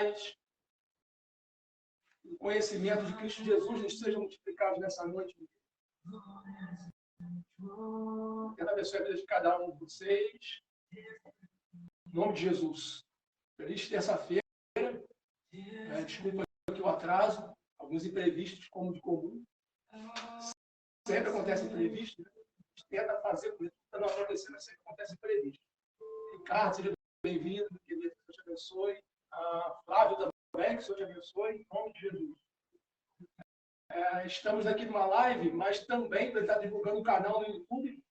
paz, o conhecimento de Cristo Jesus nos seja multiplicado nessa noite. Quero abençoe a vida de cada um de vocês. Em nome de Jesus. Feliz terça-feira. Desculpa aqui o atraso, alguns imprevistos, como de comum. Sempre acontece imprevisto, né? A gente tenta fazer com isso, não acontecer, mas sempre acontece imprevisto. Ricardo, seja bem-vindo, que Deus te abençoe. Flávio também, que o Senhor te abençoe, em nome de Jesus. Estamos aqui numa live, mas também para estar divulgando o canal no YouTube,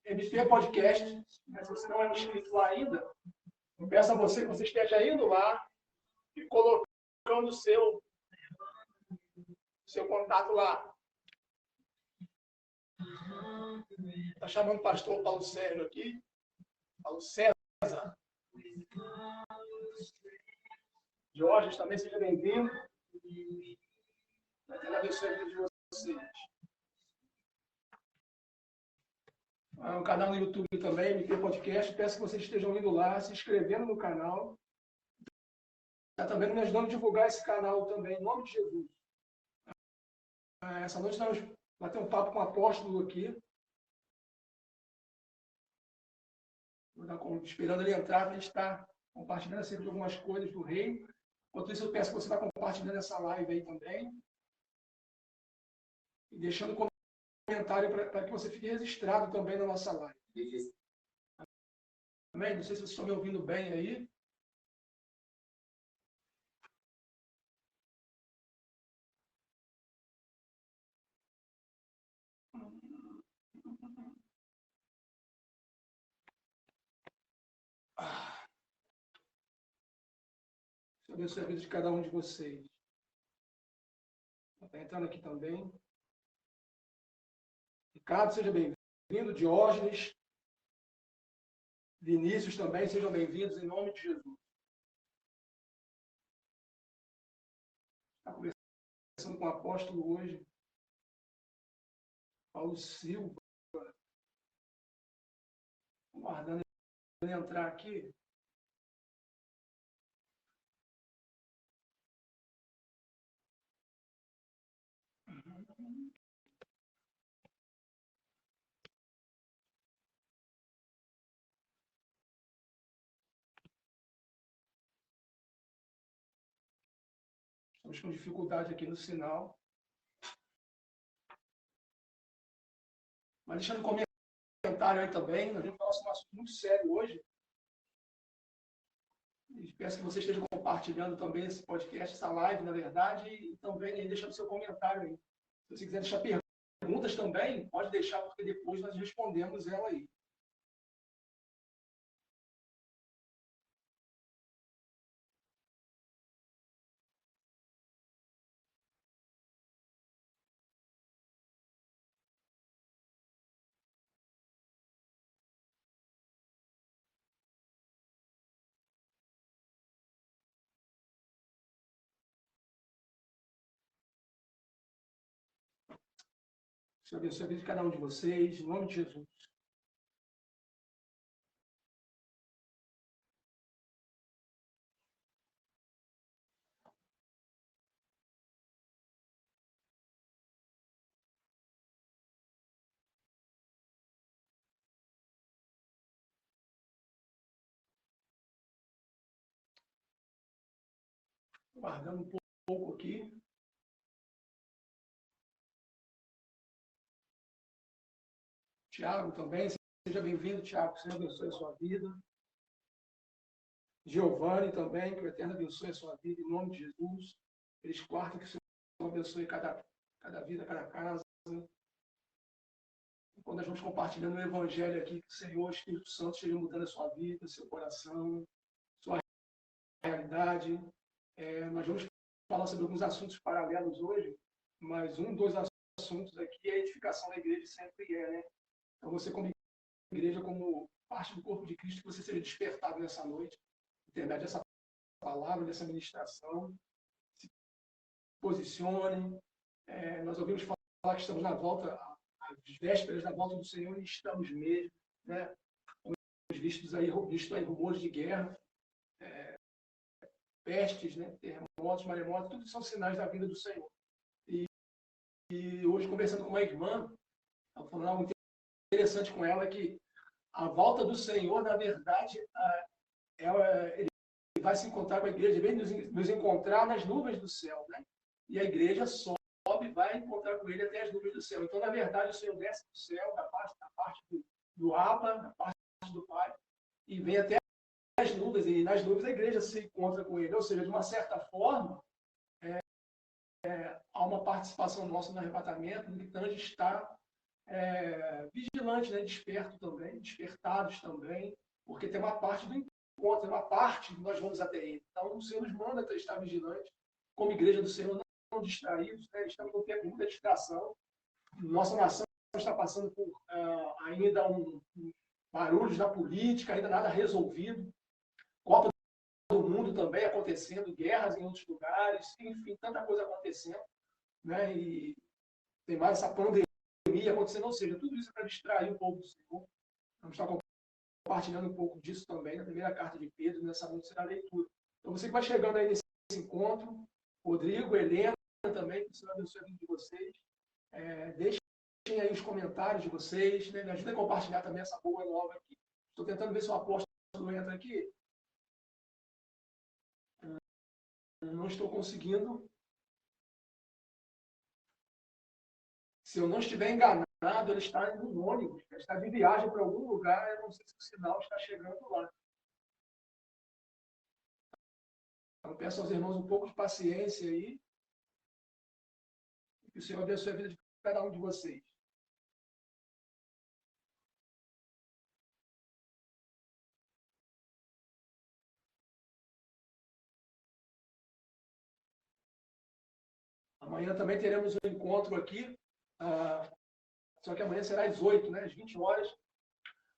MP Podcast. Se você não é inscrito lá ainda, eu peço a você que você esteja indo lá e colocando o seu contato lá. Está chamando o pastor Paulo Sérgio aqui. Paulo César. Jorge, também seja bem-vindo. Vai ter a abençoe a vida de vocês. O canal no YouTube também, MP Podcast. Peço que vocês estejam indo lá, se inscrevendo no canal. Está também me ajudando a divulgar esse canal também, em nome de Jesus. Essa noite nós vamos bater um papo com o apóstolo aqui. Esperando ele entrar, para a gente estar compartilhando acerca de algumas coisas do reino. Enquanto isso, eu peço que você vá compartilhando essa live aí também. E deixando um comentário para que você fique registrado também na nossa live. Amém? Não sei se vocês estão me ouvindo bem aí. Deus abençoe a vida de cada um de vocês. Está entrando aqui também. Ricardo, seja bem-vindo. Diógenes. Vinícius também, sejam bem-vindos em nome de Jesus. Está conversando com o apóstolo hoje. Paulo Silva. Aguardando ele entrar aqui. Estamos com dificuldade aqui no sinal. Mas deixando um comentário aí também, nós vamos falar sobre um assunto muito sério hoje. E peço que você esteja compartilhando também esse podcast, essa live, na verdade, e também aí deixando seu comentário aí. Se você quiser deixar perguntas também, pode deixar, porque depois nós respondemos ela aí. Deus abençoe a vida de cada um de vocês, em nome de Jesus. Guardando um pouco aqui. Tiago também, seja bem-vindo, Tiago, que o Senhor abençoe a sua vida. Giovanni também, que o Eterno abençoe a sua vida, em nome de Jesus. Eles quarta, que o Senhor abençoe cada vida, cada casa. Quando nós vamos compartilhando o Evangelho aqui, que o Senhor, o Espírito Santo, esteja mudando a sua vida, seu coração, sua realidade. Nós vamos falar sobre alguns assuntos paralelos hoje, mas um dos assuntos aqui é a edificação da igreja, sempre né? Então, você como igreja, como parte do corpo de Cristo, que você seja despertado nessa noite, intermédio dessa palavra, dessa ministração, se posicione. Nós ouvimos falar que estamos na volta, às vésperas da volta do Senhor, e estamos mesmo, né? Visto aí rumores de guerra. pestes, né? Terremotos, maremotos, tudo são sinais da vinda do Senhor. E hoje, conversando com uma irmã, falando algo interessante com ela, que a volta do Senhor, na verdade, ele vai se encontrar com a igreja, vem nos encontrar nas nuvens do céu, né? E a igreja sobe e vai encontrar com ele até as nuvens do céu. Então, na verdade, o Senhor desce do céu, da parte do Abba, da parte do Pai, e vem até as nuvens, e nas nuvens a igreja se encontra com ele. Ou seja, de uma certa forma, há uma participação nossa no arrebatamento, no entanto, está vigilante, né? Desperto também, despertados também, porque tem uma parte do encontro, tem uma parte que nós vamos até ele. Então, o Senhor nos manda estar vigilante, como igreja do Senhor, não distraídos, né? Estamos num tempo de muita distração. Nossa nação está passando por ainda barulhos da política, ainda nada resolvido. Copa do Mundo também acontecendo, guerras em outros lugares, enfim, tanta coisa acontecendo, né? E tem mais essa pandemia acontecendo, ou seja, tudo isso é para distrair o povo do Senhor. Vamos estar compartilhando um pouco disso também na primeira carta de Pedro, nessa noite será a leitura. Então, você que vai chegando aí nesse encontro, Rodrigo, Helena também, que o Senhor abençoe a vida de vocês. Deixem aí os comentários de vocês, né? Me ajudem a compartilhar também essa boa nova aqui. Estou tentando ver se o apóstolo entra aqui. Não estou conseguindo. Se eu não estiver enganado, ele está em um ônibus, ele está de viagem para algum lugar, eu não sei se o sinal está chegando lá. Então, peço aos irmãos um pouco de paciência aí, que o Senhor abençoe a vida de cada um de vocês. Amanhã também teremos um encontro aqui, só que amanhã será às 8, né, às 20 horas,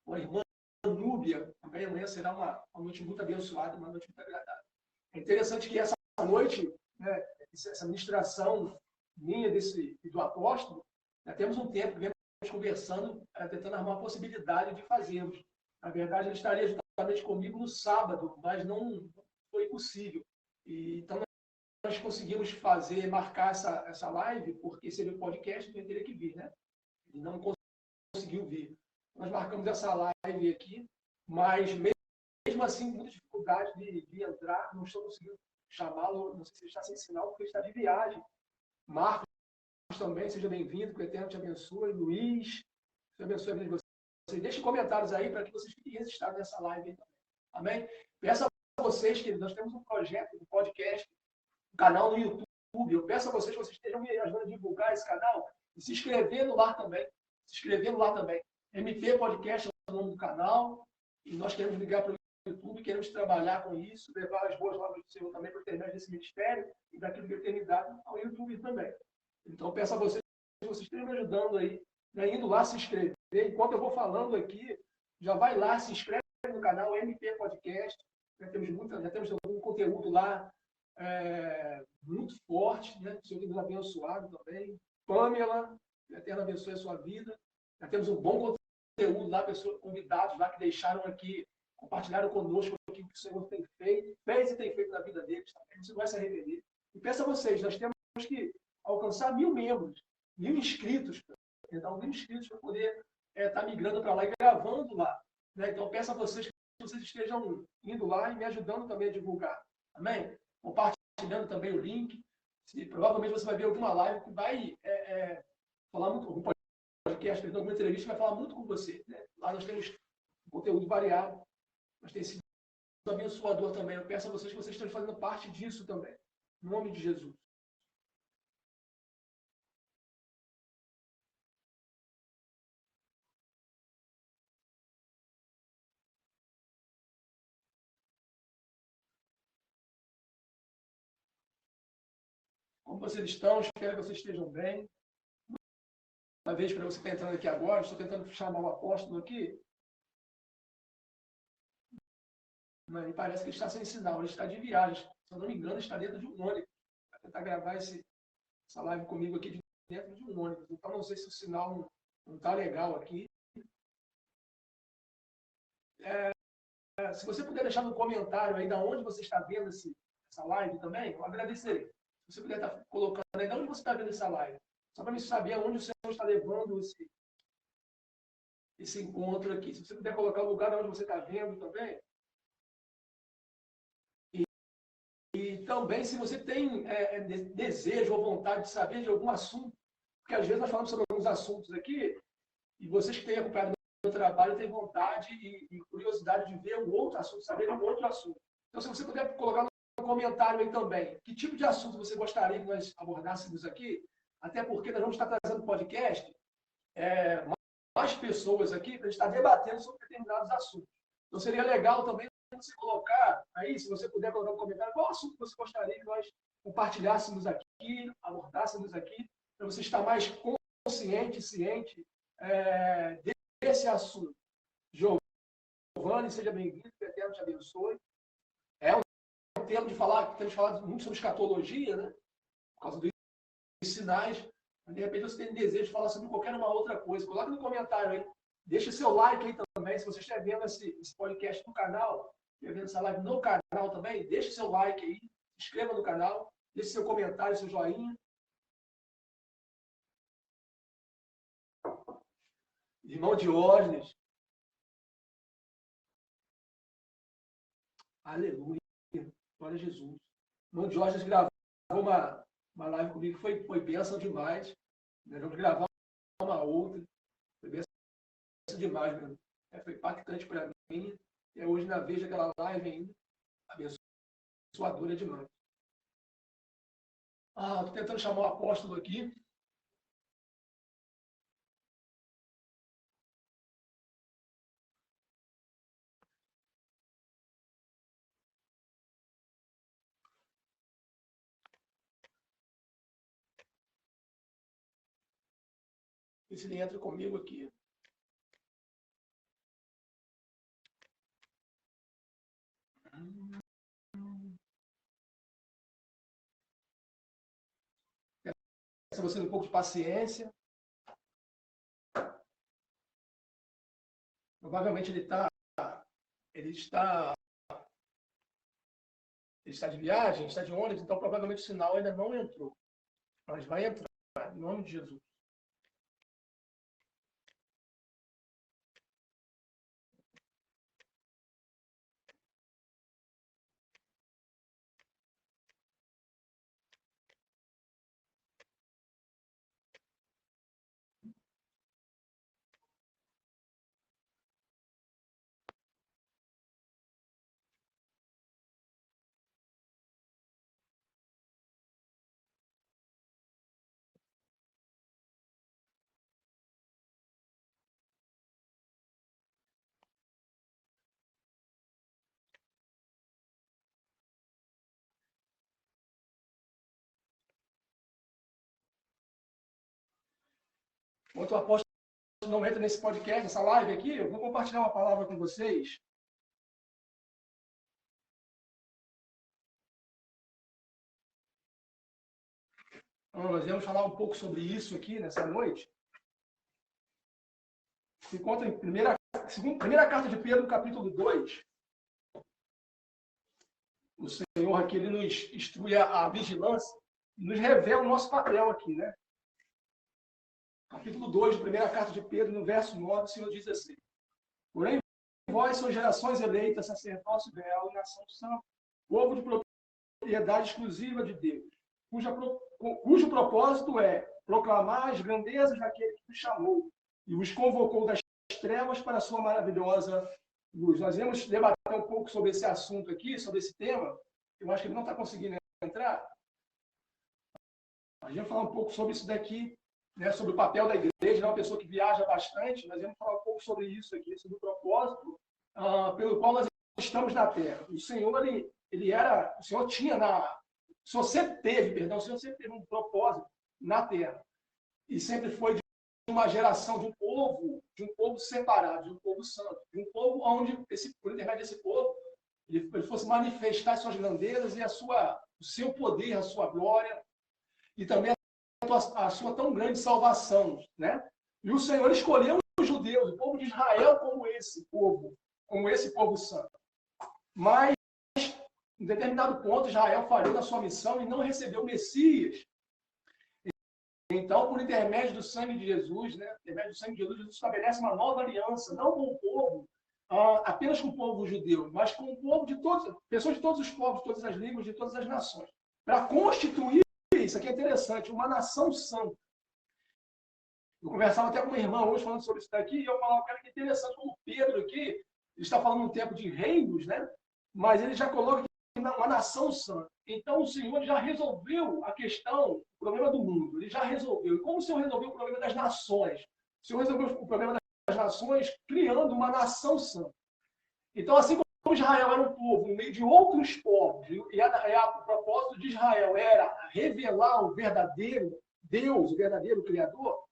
com a irmã Núbia. Também amanhã será uma noite muito abençoada, uma noite muito agradável. É interessante que essa noite, né, essa ministração minha do apóstolo, já temos um tempo que vemos conversando, tentando arrumar a possibilidade de fazermos. Na verdade, ele estaria juntamente comigo no sábado, mas não foi possível. Então, nós conseguimos marcar essa live, porque seria um podcast, então ele teria que vir, né? Ele não conseguiu vir. Nós marcamos essa live aqui, mas mesmo assim, muita dificuldade de entrar, não estou conseguindo chamá-lo, não sei se ele está sem sinal, porque ele está de viagem. Marcos também, seja bem-vindo, que o Eterno te abençoe. Luiz, te abençoe a vida de vocês. Deixem comentários aí para que vocês fiquem registrados nessa live. Amém? Peço a vocês que nós temos um projeto, um podcast, um canal no YouTube. Eu peço a vocês que vocês estejam me ajudando a divulgar esse canal e se inscrevendo lá também. Se inscrevendo lá também. MT Podcast é o nome do canal e nós queremos ligar para o YouTube, queremos trabalhar com isso, levar as boas novas do Senhor também para a eternidade desse ministério e daquilo de eternidade ao YouTube também. Então, peço a vocês que vocês estejam me ajudando aí, né, indo lá se inscrever. Enquanto eu vou falando aqui, já vai lá, se inscreve no canal MP Podcast. Já temos algum conteúdo lá muito forte, né? O Senhor nos abençoado também. Pamela, que a Eterna abençoe a sua vida. Já temos um bom conteúdo lá, pessoas, convidados lá que deixaram aqui, compartilharam conosco aquilo que o Senhor tem feito, fez e tem feito na vida deles. Também. Você vai se arrepender. E peço a vocês, nós temos que alcançar 1000 membros, 1000 inscritos, então 1000 inscritos para poder estar migrando para lá e gravando lá. Né? Então peço a vocês que vocês estejam indo lá e me ajudando também a divulgar. Amém? Compartilhando também o link. Provavelmente você vai ver alguma live que vai falar muito, algum podcast, alguma entrevista que vai falar muito com você. Né? Lá nós temos conteúdo variado, mas tem sido abençoador também. Eu peço a vocês que vocês estejam fazendo parte disso também. Em nome de Jesus. Como vocês estão? Espero que vocês estejam bem. Uma vez para você que está entrando aqui agora, estou tentando chamar o apóstolo aqui. Mas parece que ele está sem sinal, ele está de viagem. Se eu não me engano, ele está dentro de um ônibus. Vai tentar gravar essa live comigo aqui dentro de um ônibus. Então, não sei se o sinal não está legal aqui. Se você puder deixar no comentário aí de onde você está vendo essa live também, eu agradecerei. Se você puder estar colocando aí, de onde você está vendo essa live? Só para me saber aonde o Senhor está levando esse encontro aqui. Se você puder colocar o lugar onde você está vendo também. E também, se você tem desejo ou vontade de saber de algum assunto, porque às vezes nós falamos sobre alguns assuntos aqui, e vocês que têm acompanhado o meu trabalho têm vontade e curiosidade de ver um outro assunto, saber um outro assunto. Então, se você puder colocar no comentário aí também, que tipo de assunto você gostaria que nós abordássemos aqui, até porque nós vamos estar trazendo podcast, mais pessoas aqui, para a gente estar debatendo sobre determinados assuntos. Então, seria legal também você colocar aí, se você puder colocar no comentário, qual assunto você gostaria que nós compartilhássemos aqui, abordássemos aqui, para você estar mais consciente, ciente desse assunto. Giovanni, seja bem-vindo, que o Eterno te abençoe. É um tema de falar, temos falado muito sobre escatologia, né? Por causa dos sinais. Mas, de repente, você tem desejo de falar sobre qualquer uma outra coisa. Coloque no comentário aí. Deixe seu like aí também. Se você estiver vendo esse podcast no canal, estiver vendo essa live no canal também, deixe seu like aí. Se inscreva no canal. Deixe seu comentário, seu joinha. Irmão Diógenes. Aleluia. Glória a Jesus. Irmão Diógenes gravou uma live comigo que foi bênção demais. Nós vamos gravar uma outra. Foi bênção demais, meu. Foi impactante para mim. E hoje, na vez daquela live ainda, abençoadora demais. Estou tentando chamar o apóstolo aqui. Ver se ele entra comigo aqui. Peço a você um pouco de paciência. Provavelmente ele está de viagem, está de ônibus, então provavelmente o sinal ainda não entrou. Mas vai entrar, em nome de Jesus. Enquanto o apóstolo não entra nesse podcast, nessa live aqui, eu vou compartilhar uma palavra com vocês. Então, nós vamos falar um pouco sobre isso aqui nessa noite. Se encontra em primeira carta de Pedro, capítulo 2. O Senhor aqui ele nos instrui a vigilância e nos revela o nosso papel aqui, né? Capítulo 2, primeira carta de Pedro, no verso 9, o Senhor diz assim: porém, vós sois gerações eleitas, sacerdócio real e nação santa, povo de propriedade exclusiva de Deus, cujo propósito é proclamar as grandezas daquele que vos chamou e vos convocou das trevas para a sua maravilhosa luz. Nós vamos debater um pouco sobre esse assunto aqui, sobre esse tema. Eu acho que ele não está conseguindo entrar. A gente vai falar um pouco sobre isso daqui, né, sobre o papel da igreja, uma pessoa que viaja bastante. Nós vamos falar um pouco sobre isso aqui, sobre o propósito pelo qual nós estamos na Terra. O Senhor, o Senhor tinha o Senhor sempre teve um propósito na Terra. E sempre foi de uma geração, de um povo separado, de um povo santo, de um povo onde, por intermédio desse povo, ele fosse manifestar as suas grandezas e o seu poder, a sua glória, e também a sua tão grande salvação, né? E o Senhor escolheu os judeus, o povo de Israel, como esse povo santo. Mas em determinado ponto, Israel falhou na sua missão e não recebeu o Messias. Então, por intermédio do sangue de Jesus, né? Por intermédio do sangue de Jesus, Jesus estabelece uma nova aliança, não com o povo, apenas com o povo judeu, mas com o povo de todos, pessoas de todos os povos, de todas as línguas, de todas as nações, para constituir, isso aqui é interessante, uma nação santa. Eu conversava até com uma irmã hoje falando sobre isso daqui, e eu falava, cara, que interessante como Pedro aqui, ele está falando um tempo de reinos, né? Mas ele já coloca uma nação santa. Então, o Senhor já resolveu a questão, o problema do mundo. Ele já resolveu. E como o Senhor resolveu o problema das nações? O Senhor resolveu o problema das nações criando uma nação santa. Então, assim como Israel era um povo no meio de outros povos, e o propósito de Israel era revelar o verdadeiro Deus, o verdadeiro Criador,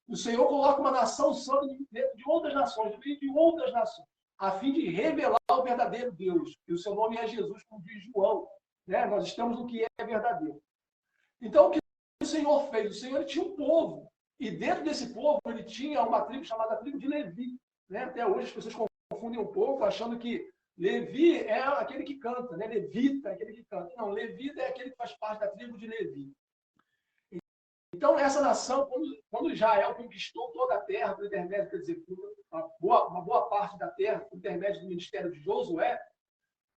o Senhor coloca uma nação santa dentro de outras nações, no meio de outras nações, a fim de revelar o verdadeiro Deus. E o seu nome é Jesus, como diz João. Né? Nós estamos no que é verdadeiro. Então, o que o Senhor fez? O Senhor tinha um povo. E dentro desse povo, ele tinha uma tribo chamada tribo de Levi. Né? Até hoje as pessoas confundem um pouco, achando que Levi é aquele que canta, né? Levita é aquele que canta. Não, Levita é aquele que faz parte da tribo de Levi. Então, essa nação, quando Israel conquistou toda a terra, por intermédio, quer dizer, uma boa parte da terra, por intermédio do ministério de Josué,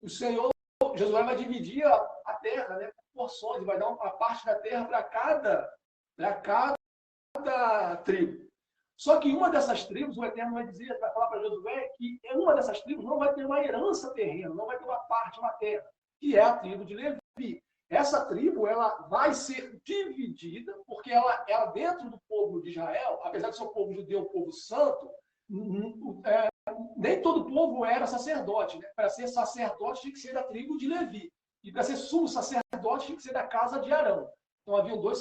o Senhor, Josué vai dividir a terra, né, por porções, vai dar uma parte da terra para cada tribo. Só que uma dessas tribos, o Eterno vai dizer, vai falar para Josué que uma dessas tribos não vai ter uma herança terrena, não vai ter uma parte, uma terra, que é a tribo de Levi. Essa tribo ela vai ser dividida, porque ela dentro do povo de Israel, apesar de ser um povo judeu, um povo santo, nem todo povo era sacerdote. Né? Para ser sacerdote tinha que ser da tribo de Levi. E para ser sumo sacerdote tinha que ser da casa de Arão. Então haviam dois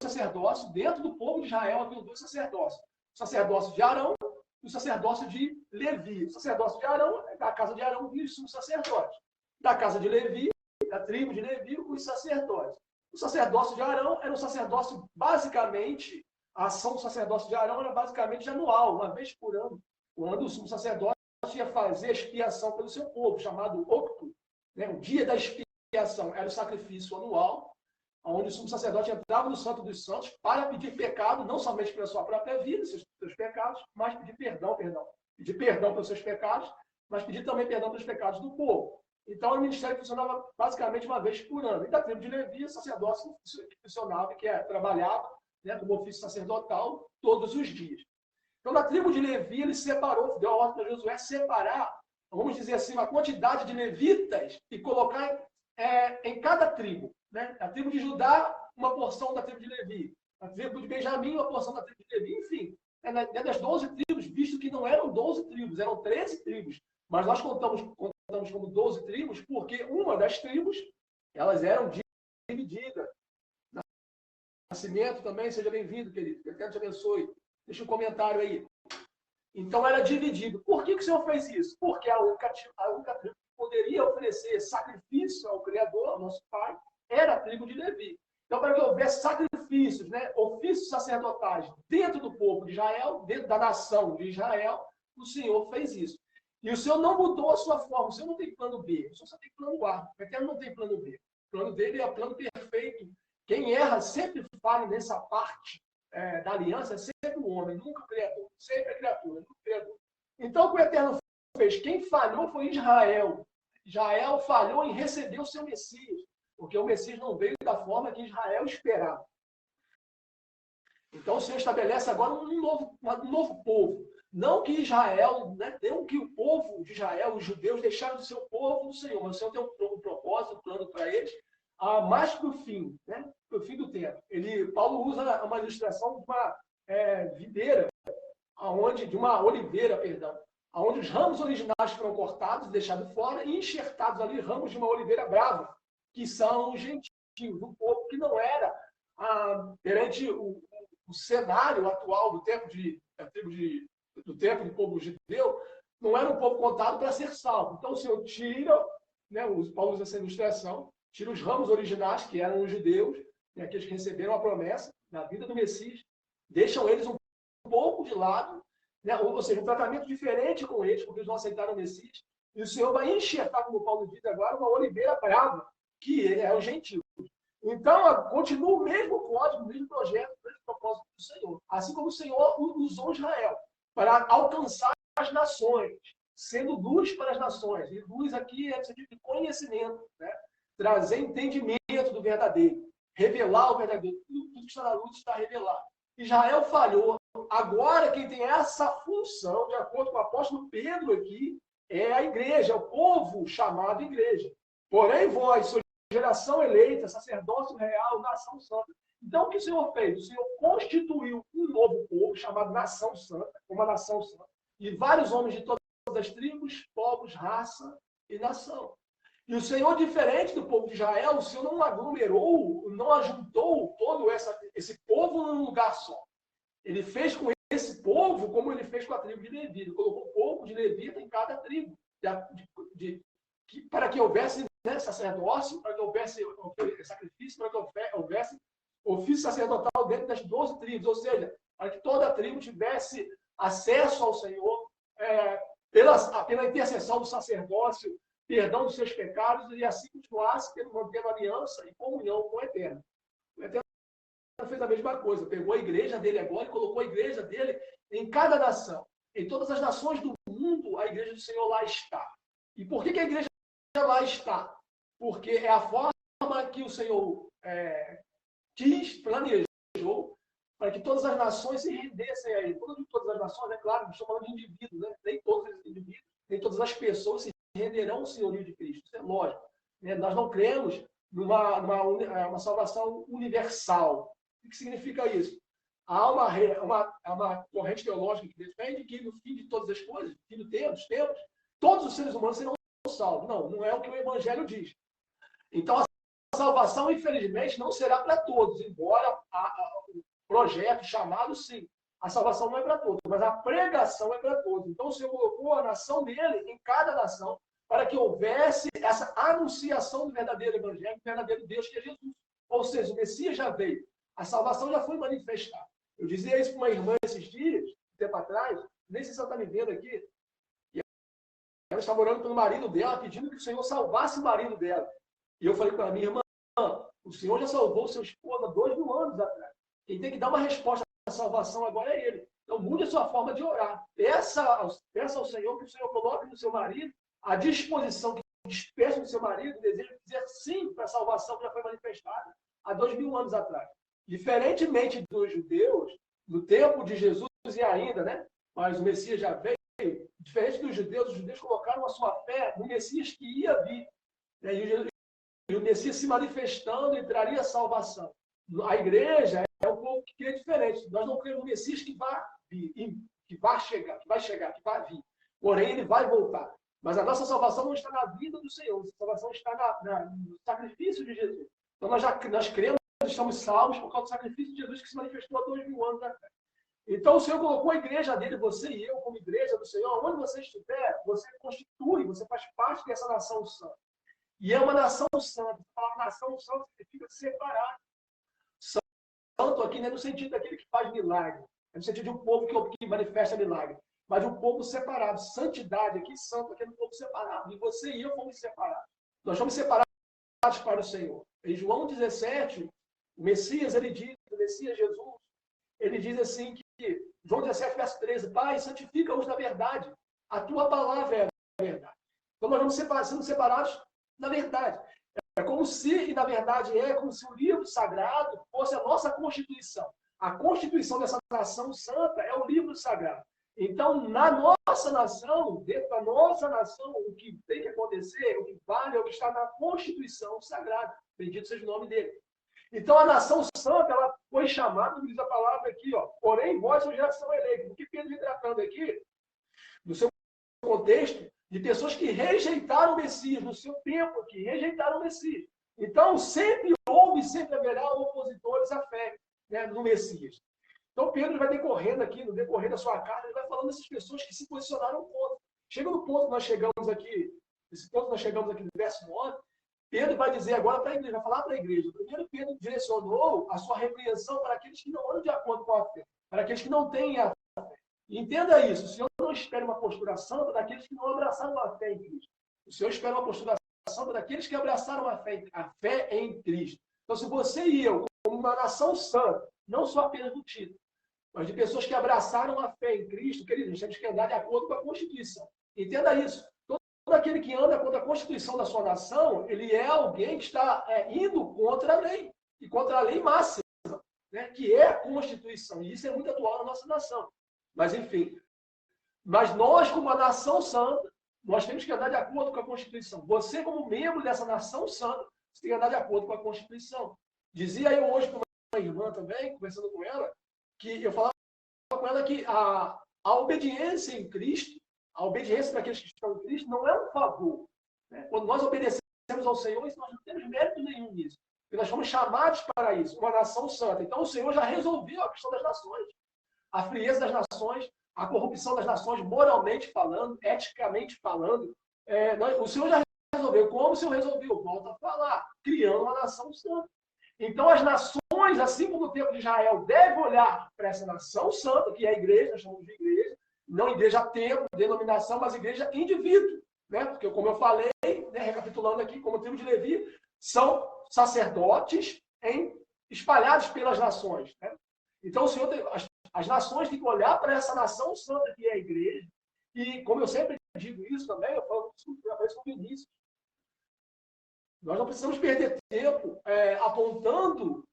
sacerdócios, dentro do povo de Israel haviam dois sacerdócios. O sacerdócio de Arão e o sacerdócio de Levi. O sacerdócio de Arão, da casa de Arão, vinha o sumo sacerdote. Da casa de Levi, da tribo de Levi, os sacerdotes. O sacerdócio de Arão era um sacerdócio, basicamente, a ação do sacerdócio de Arão era basicamente anual, uma vez por ano, quando o sumo sacerdote ia fazer a expiação pelo seu povo, chamado Octo, né? O dia da expiação era o sacrifício anual, onde o sumo sacerdote entrava no Santo dos Santos para pedir pecado, não somente pela sua própria vida, seus pecados, mas pedir pedir perdão pelos seus pecados, mas pedir também perdão pelos pecados do povo. Então, o ministério funcionava basicamente uma vez por ano. E da tribo de Levi, o sacerdócio funcionava, que trabalhava, né, como ofício sacerdotal, todos os dias. Então, na tribo de Levi, ele separou, deu a ordem para Josué separar, vamos dizer assim, uma quantidade de levitas e colocar em cada tribo. Né? A tribo de Judá, uma porção da tribo de Levi. A tribo de Benjamim, uma porção da tribo de Levi. Enfim, dentro das 12 tribos, visto que não eram 12 tribos, eram 13 tribos. Mas nós contamos como 12 tribos, porque uma das tribos, elas eram divididas. Nascimento também, seja bem-vindo, querido. Que Deus te abençoe. Deixa um comentário aí. Então, era dividido. Por que o Senhor fez isso? Porque a única tribo que poderia oferecer sacrifício ao Criador, nosso Pai, era a tribo de Levi. Então, para que houvesse sacrifícios, né, ofícios sacerdotais dentro do povo de Israel, dentro da nação de Israel, o Senhor fez isso. E o Senhor não mudou a sua forma. O Senhor não tem plano B. O Senhor só tem plano A. O Eterno não tem plano B. O plano dele é o plano perfeito. Quem erra sempre falha nessa parte da aliança, é sempre o homem, nunca o Criador. Sempre a criatura, nunca o Criador. Então, o que o Eterno fez? Quem falhou foi Israel. Israel falhou em receber o seu Messias, porque o Messias não veio da forma que Israel esperava. Então, o Senhor estabelece agora um novo povo. Não que Israel, né, não que o povo de Israel, os judeus, deixaram de ser o povo do Senhor, mas o Senhor tem um propósito, um plano para eles, mais para o fim, né, para o fim do tempo. Paulo usa uma ilustração de uma videira, de uma oliveira, perdão, onde os ramos originais foram cortados, deixados fora, e enxertados ali ramos de uma oliveira brava, que são os gentios, um povo que não era, perante o cenário atual do tempo do tempo do povo judeu, não era um povo contado para ser salvo. Então, o Senhor tira, né, Paulo usa essa ilustração, tira os ramos originais, que eram os judeus, né, aqueles que receberam a promessa da vida do Messias, deixam eles um pouco de lado, né, ou seja, um tratamento diferente com eles, porque eles não aceitaram o Messias, E o Senhor vai enxertar, como Paulo diz agora, uma oliveira brava, que é o gentio. Então, continua o mesmo código, o mesmo projeto, o mesmo propósito do Senhor. Assim como o Senhor usou Israel para alcançar as nações, sendo luz para as nações. E luz aqui é no sentido de conhecimento, né? Trazer entendimento do verdadeiro, revelar o verdadeiro. Tudo que está na luz está revelado. Israel falhou. Agora, quem tem essa função, de acordo com o apóstolo Pedro aqui, é a igreja, é o povo chamado igreja. Porém, vós, sois geração eleita, sacerdócio real, nação santa. Então, o que o Senhor fez? O Senhor constituiu um novo povo, chamado Nação Santa, uma nação santa, e vários homens de todas as tribos, povos, raça e nação. E o Senhor, diferente do povo de Israel, o Senhor não aglomerou, não ajuntou todo esse povo num lugar só. Ele fez com esse povo como ele fez com a tribo de Levi. Ele colocou o povo de Levita em cada tribo, para que houvesse, né, sacerdócio, para que houvesse sacrifício, para que houvesse ofício sacerdotal dentro das 12 tribos, ou seja, para que toda a tribo tivesse acesso ao Senhor pela intercessão do sacerdócio, perdão dos seus pecados, e assim continuasse mantendo aliança e comunhão com o Eterno. O Eterno fez a mesma coisa, pegou a igreja dele agora e colocou a igreja dele em cada nação. Em todas as nações do mundo, a igreja do Senhor lá está. E por que a igreja lá está? Porque é a forma que o Senhor planejou para que todas as nações se rendessem a ele. Todas as nações, é claro, não estou falando de indivíduos, né? Nem todos os indivíduos, nem todas as pessoas se renderão ao senhorio de Cristo. Isso é lógico. Né? Nós não cremos numa salvação universal. O que significa isso? Há uma corrente teológica que defende que no fim de todas as coisas, no fim dos tempos, todos os seres humanos serão salvos. Não é o que o Evangelho diz. Então, a salvação, infelizmente, não será para todos, embora o projeto chamado, sim. A salvação não é para todos, mas a pregação é para todos. Então, o Senhor colocou a nação dele em cada nação para que houvesse essa anunciação do verdadeiro Evangelho, do verdadeiro Deus, que é Jesus. Ou seja, o Messias já veio. A salvação já foi manifestada. Eu dizia isso para uma irmã esses dias, um tempo atrás, nem sei se ela está me vendo aqui, e ela estava orando pelo marido dela, pedindo que o Senhor salvasse o marido dela. E eu falei para a minha irmã, o Senhor já salvou o seu esposo há 2000 anos atrás. Quem tem que dar uma resposta à salvação agora é ele. Então, mude a sua forma de orar. Peça ao Senhor que o Senhor coloque no seu marido a disposição, que despeça no seu marido, o desejo de dizer sim para a salvação que já foi manifestada há 2000 anos atrás. Diferentemente dos judeus, no tempo de Jesus e ainda, né? Mas o Messias já veio. Diferente dos judeus, os judeus colocaram a sua fé no Messias que ia vir. E o Messias se manifestando e traria salvação. A igreja é um povo que crê diferente. Nós não cremos no Messias que vai vir, que vai chegar, que vai vir. Porém, ele vai voltar. Mas a nossa salvação não está na vida do Senhor. A salvação está no sacrifício de Jesus. Então, nós cremos, estamos salvos por causa do sacrifício de Jesus que se manifestou há 2000 anos atrás. Então, o Senhor colocou a igreja dele, você e eu, como igreja do Senhor, onde você estiver, você constitui, você faz parte dessa nação santa. E é uma nação santa. Falar nação santa significa separar. Santo aqui não é no sentido daquele que faz milagre, é no sentido de um povo que manifesta milagre, mas de um povo separado. Santidade aqui, santo aqui é um povo separado. E você e eu fomos separados. Nós fomos separados para o Senhor. Em João 17, o Messias, o Messias Jesus, ele diz assim que, João 17, verso 13, Pai, santifica-os na verdade. A tua palavra é a verdade. Então nós vamos sendo separados na verdade. É como se, e na verdade como se o livro sagrado fosse a nossa Constituição. A Constituição dessa nação santa é o livro sagrado. Então, na nossa nação, dentro da nossa nação, o que tem que acontecer, o que vale é o que está na Constituição sagrada. Bendito seja o nome dele. Então, a nação santa, ela foi chamada, diz a palavra aqui, porém, vós sois geração eleita. O que Pedro está tratando aqui, no seu contexto, de pessoas que rejeitaram o Messias, no seu tempo aqui, rejeitaram o Messias. Então, sempre houve e sempre haverá opositores à fé, né, no Messias. Então, Pedro vai decorrendo aqui, no decorrer da sua carta, ele vai falando dessas pessoas que se posicionaram contra. Chega no ponto que nós chegamos aqui, no verso 9, Pedro vai dizer agora para a igreja, vai falar para a igreja. Primeiro, Pedro direcionou a sua repreensão para aqueles que não andam de acordo com a fé, para aqueles que não têm a fé. Entenda isso, o Senhor não espera uma postura santa daqueles que não abraçaram a fé em Cristo. O Senhor espera uma postura santa daqueles que abraçaram a fé em Cristo. Então, se você e eu, como uma nação santa, não só apenas do título, mas de pessoas que abraçaram a fé em Cristo, queridos, nós temos que andar de acordo com a Constituição. Entenda isso. Todo aquele que anda contra a Constituição da sua nação, ele é alguém que está indo contra a lei, e contra a lei máxima, né, que é a Constituição. E isso é muito atual na nossa nação. Mas, enfim. Mas nós, como uma nação santa, nós temos que andar de acordo com a Constituição. Você, como membro dessa nação santa, você tem que andar de acordo com a Constituição. Dizia eu hoje para uma irmã também, conversando com ela, que eu falava com ela que a obediência em Cristo, a obediência daqueles que estão em Cristo, não é um favor. Né? Quando nós obedecemos ao Senhor, nós não temos mérito nenhum nisso. Porque nós fomos chamados para isso, uma nação santa. Então o Senhor já resolveu a questão das nações. A frieza das nações, a corrupção das nações, moralmente falando, eticamente falando. O Senhor já resolveu. Como o Senhor resolveu? Volta a falar, criando uma nação santa. Então as nações, assim como o tempo de Israel, devem olhar para essa nação santa, que é a igreja, nós chamamos de igreja, não igreja templo, denominação, mas igreja indivíduo. Né? Porque, como eu falei, né, recapitulando aqui, como o tribo de Levi, são sacerdotes espalhados pelas nações. Né? Então, o Senhor as nações têm que olhar para essa nação santa que é a igreja. E, como eu sempre digo isso também, eu falo isso com o Vinícius. Nós não precisamos perder tempo apontando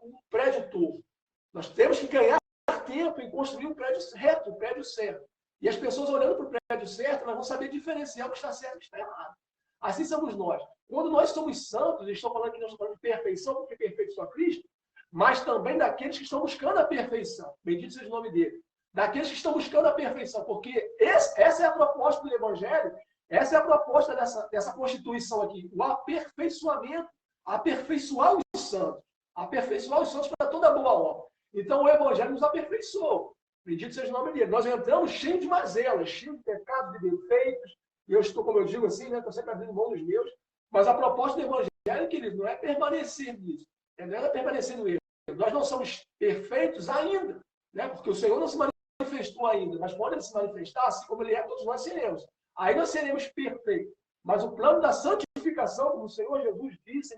um prédio torto. Nós temos que ganhar tempo em construir um prédio reto, um prédio certo. E as pessoas olhando para o prédio certo, elas vão saber diferenciar o que está certo e o que está errado. Assim somos nós. Quando nós somos santos, estou falando que nós estamos falando de perfeição, porque perfeito só Cristo, mas também daqueles que estão buscando a perfeição. Bendito seja o nome dele. Daqueles que estão buscando a perfeição, porque essa é a proposta do Evangelho, essa é a proposta dessa Constituição aqui, o aperfeiçoamento, aperfeiçoar os santos para toda boa obra. Então o Evangelho nos aperfeiçoou. Bendito seja o nome dele. Nós entramos cheios de mazelas, cheios de pecados, de defeitos, e eu estou, como eu digo assim, né, estou sempre abrindo mão dos meus, mas a proposta do Evangelho, querido, não é permanecer nisso. Não é permanecer no erro. Nós não somos perfeitos ainda, né? Porque o Senhor não se manifestou ainda, mas quando ele se manifestar, assim como ele é, todos nós seremos. Aí nós seremos perfeitos. Mas o plano da santificação, como o Senhor Jesus disse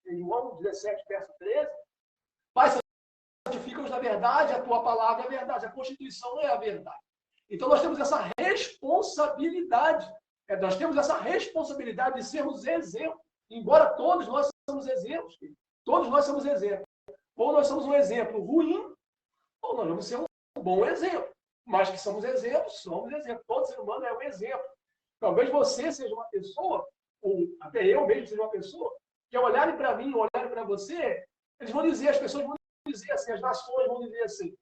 em João 17, verso 13, Pai, santifica-os na verdade, a tua palavra é a verdade, a Constituição não é a verdade. Então nós temos essa responsabilidade. Nós temos essa responsabilidade de sermos exemplos, embora todos nós somos exemplos. Todos nós somos exemplos. Ou nós somos um exemplo ruim, ou nós vamos ser um bom exemplo. Mas que somos exemplos. Todo ser humano é um exemplo. Talvez você seja uma pessoa, ou até eu mesmo seja uma pessoa, que ao olharem para mim, ou olharem para você, eles vão dizer, as pessoas vão dizer assim, as nações vão dizer assim,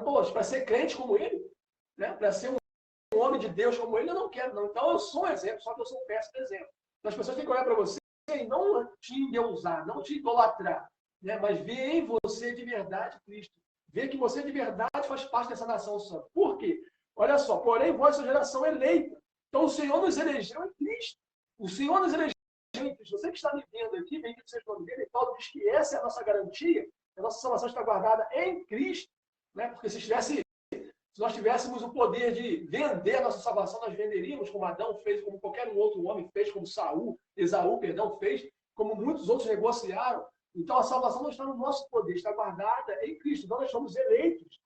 poxa, para ser crente como ele, né, para ser um homem de Deus como ele, eu não quero, não. Então eu sou um exemplo, só que eu sou um péssimo exemplo. Então as pessoas têm que olhar para você e não te endeusar, não te idolatrar, né? Mas ver em você de verdade Cristo. Ver que você de verdade faz parte dessa nação santa. Por quê? Olha só, porém, vós sois geração eleita. Então o Senhor nos elegeu em Cristo. O Senhor nos elegeu em Cristo. Você que está me vendo aqui, bendito seja o nome dele, Paulo diz que essa é a nossa garantia, a nossa salvação está guardada em Cristo, né? Porque se nós tivéssemos o poder de vender a nossa salvação, nós venderíamos, como Adão fez, como qualquer outro homem fez, como Esaú, fez, como muitos outros negociaram. Então, a salvação não está no nosso poder, está guardada em Cristo. Então, nós somos eleitos.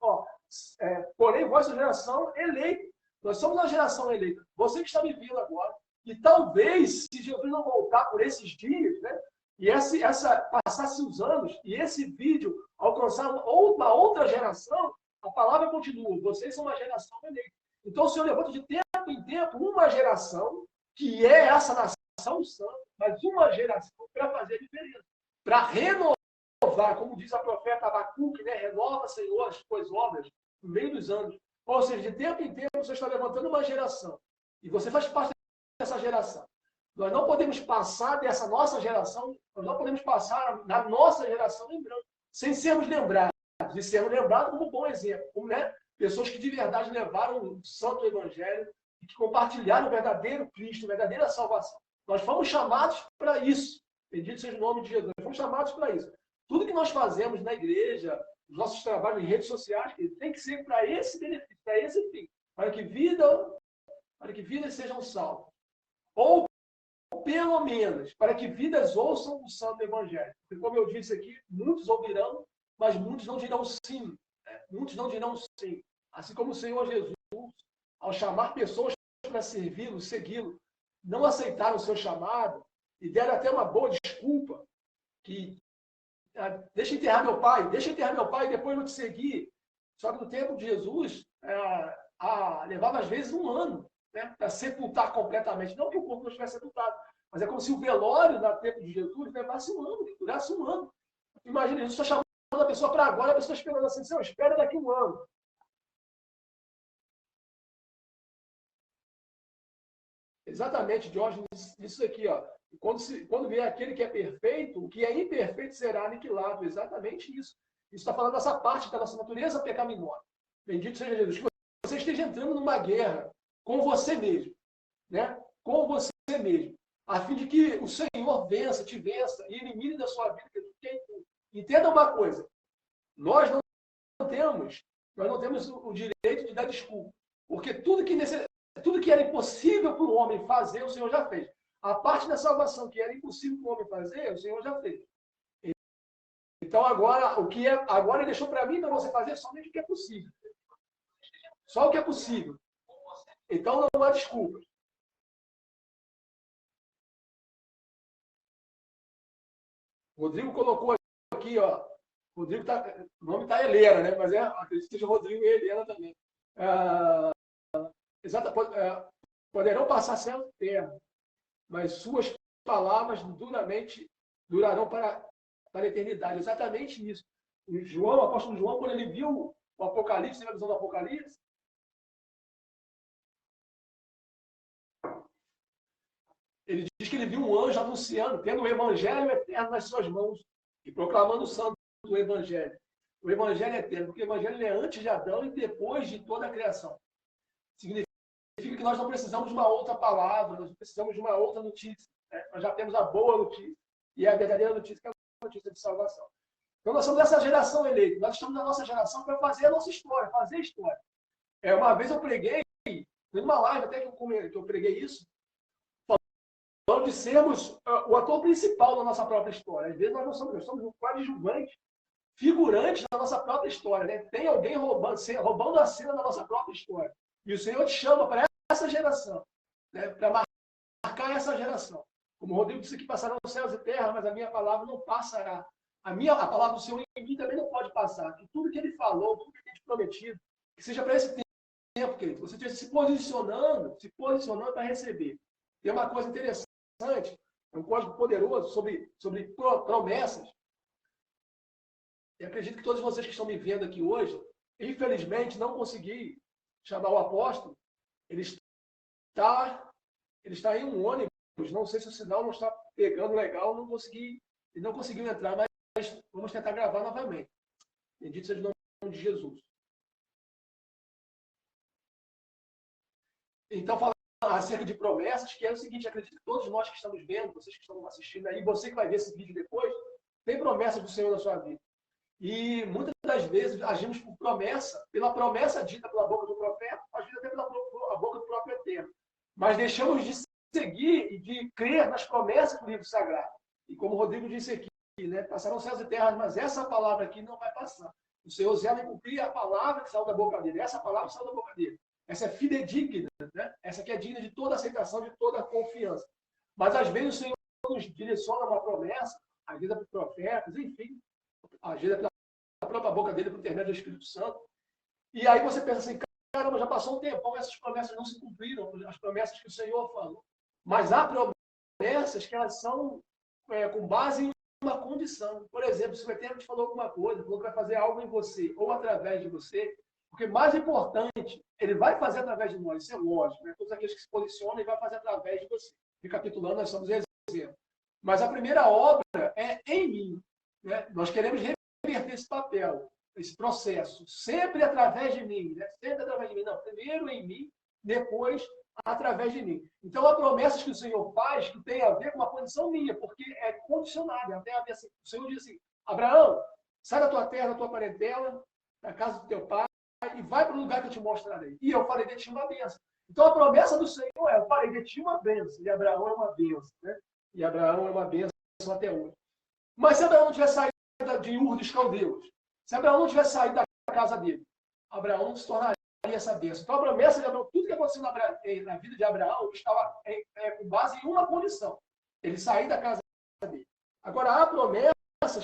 Porém, vossa geração eleita. Nós somos uma geração eleita. Você que está me vendo agora, e talvez, se Jesus não voltar por esses dias, né, e passasse os anos, e esse vídeo alcançar uma outra geração, a palavra continua. Vocês são uma geração eleita. Então, o Senhor levanta de tempo em tempo uma geração, que é essa nação santa, mas uma geração para fazer a diferença. Para renovar, como diz a profeta Abacuque, né? Renova, Senhor, as tuas obras no meio dos anos. Ou seja, de tempo em tempo você está levantando uma geração. E você faz parte dessa geração. Nós não podemos passar dessa nossa geração, nós não podemos passar na nossa geração lembrando, sem sermos lembrados, e sermos lembrados como um bom exemplo, como, né, pessoas que de verdade levaram o santo evangelho e que compartilharam o verdadeiro Cristo, a verdadeira salvação. Nós fomos chamados para isso. Bendito seja o nome de Jesus. Nós fomos chamados para isso. Tudo que nós fazemos na igreja, os nossos trabalhos em redes sociais, que tem que ser para esse benefício, para esse fim, para que vidas sejam salvas. Ou, pelo menos, para que vidas ouçam o santo evangelho. Porque, como eu disse aqui, muitos ouvirão, mas muitos não dirão sim. Né? Muitos não dirão sim. Assim como o Senhor Jesus, ao chamar pessoas para servi-lo, segui-lo, não aceitaram o seu chamado e deram até uma boa desculpa, que deixa enterrar meu pai e depois eu vou te seguir. Só que no tempo de Jesus, levava às vezes um ano, né, para sepultar completamente. Não que o corpo não estivesse sepultado, mas é como se o velório no tempo de Jesus levasse um ano, durasse um ano. Imagina, Jesus está chamando a pessoa para agora, a pessoa esperando assim, Senhor, espera daqui um ano. Exatamente, Diógenes disse isso aqui, ó. Quando vier aquele que é perfeito, o que é imperfeito será aniquilado. Exatamente isso. Isso está falando dessa parte da nossa natureza pecaminosa. Bendito seja Jesus. Que você esteja entrando numa guerra com você mesmo, né? Com você mesmo, a fim de que o Senhor te vença e elimine da sua vida. Entenda uma coisa: nós não temos o direito de dar desculpa, porque tudo que era impossível para o homem fazer, o Senhor já fez. A parte da salvação que era impossível para o homem fazer, o Senhor já fez. Então, agora ele deixou para mim e para você fazer somente o que é possível. Só o que é possível. Então, não há desculpas. Rodrigo colocou aqui, ó. Rodrigo o nome está Helena, né? Mas acredito que seja Rodrigo e Helena também. Poderão passar céu e terra, mas suas palavras durarão para a eternidade. Exatamente isso. O apóstolo João, quando ele viu o Apocalipse, teve a visão do Apocalipse, ele diz que ele viu um anjo anunciando, tendo o evangelho eterno nas suas mãos e proclamando o santo do evangelho. O evangelho é eterno, porque o evangelho é antes de Adão e depois de toda a criação. Significa que nós não precisamos de uma outra palavra, nós não precisamos de uma outra notícia. Né? Nós já temos a boa notícia e a verdadeira notícia, que é a notícia de salvação. Então, nós somos dessa geração eleita. Nós estamos na nossa geração para fazer a nossa história, fazer a história. Uma vez eu preguei, numa live até que eu preguei isso, falando de sermos o ator principal da nossa própria história. Às vezes nós não somos, nós somos coadjuvantes, figurantes da nossa própria história. Né? Tem alguém roubando a cena da nossa própria história. E o Senhor te chama para essa geração, né? Para marcar essa geração. Como o Rodrigo disse que passarão os céus e terra, mas a minha palavra não passará. A palavra do Senhor em mim também não pode passar. Que tudo que ele falou, tudo que ele tem prometido, que seja para esse tempo, querido. Você esteja se posicionando para receber. Tem uma coisa interessante, um código poderoso sobre promessas. Eu acredito que todos vocês que estão me vendo aqui hoje, infelizmente, não consegui chamar o apóstolo. Ele está em um ônibus. Não sei se o sinal não está pegando legal, ele não conseguiu entrar, mas vamos tentar gravar novamente. Bendito seja o nome de Jesus. Então, falando acerca de promessas, que é o seguinte: acredito que todos nós que estamos vendo, vocês que estão assistindo aí, você que vai ver esse vídeo depois, tem promessas do Senhor na sua vida. E muitas das vezes agimos por promessa, pela promessa dita pela boca do profeta, às vezes até pela boca do próprio Eterno. Mas deixamos de seguir e de crer nas promessas do livro sagrado. E como o Rodrigo disse aqui, né, passarão céus e terras, mas essa palavra aqui não vai passar. O Senhor zela em cumprir a palavra que saiu da boca dele. Essa palavra saiu da boca dele. Essa é fidedigna, né? Essa aqui é digna de toda aceitação, de toda confiança. Mas às vezes o Senhor nos direciona uma promessa, às vezes é para profetas, enfim, às vezes é pela própria boca dele, por intermédio do Espírito Santo. E aí você pensa assim: caramba, já passou um tempão, essas promessas não se cumpriram, as promessas que o Senhor falou. Mas há promessas que elas são com base em uma condição. Por exemplo, se o Eterno te falou alguma coisa, falou que vai fazer algo em você ou através de você, porque mais importante, ele vai fazer através de nós, isso é lógico, né? Todos aqueles que se posicionam, ele vai fazer através de você. Recapitulando, nós somos exemplo. Mas a primeira obra é em mim. Né? Nós queremos reverter esse papel, esse processo, sempre através de mim. Né? Sempre através de mim. Não, primeiro em mim, depois através de mim. Então, há promessas que o Senhor faz que tem a ver com uma condição minha, porque é condicionada. Tem a ver assim, o Senhor diz assim: Abraão, sai da tua terra, da tua parentela, da casa do teu pai, e vai para o lugar que eu te mostrarei. E eu farei de ti uma bênção. Então, a promessa do Senhor é, eu farei de ti uma bênção. E Abraão é uma bênção. Né? E Abraão é uma bênção até hoje. Mas se Abraão não tivesse saído de Ur dos Caldeus, se Abraão não tivesse saído da casa dele, Abraão não se tornaria essa bênção. Então, a promessa de Abraão, tudo que aconteceu na vida de Abraão estava com base em uma condição. Ele sair da casa dele. Agora, há promessas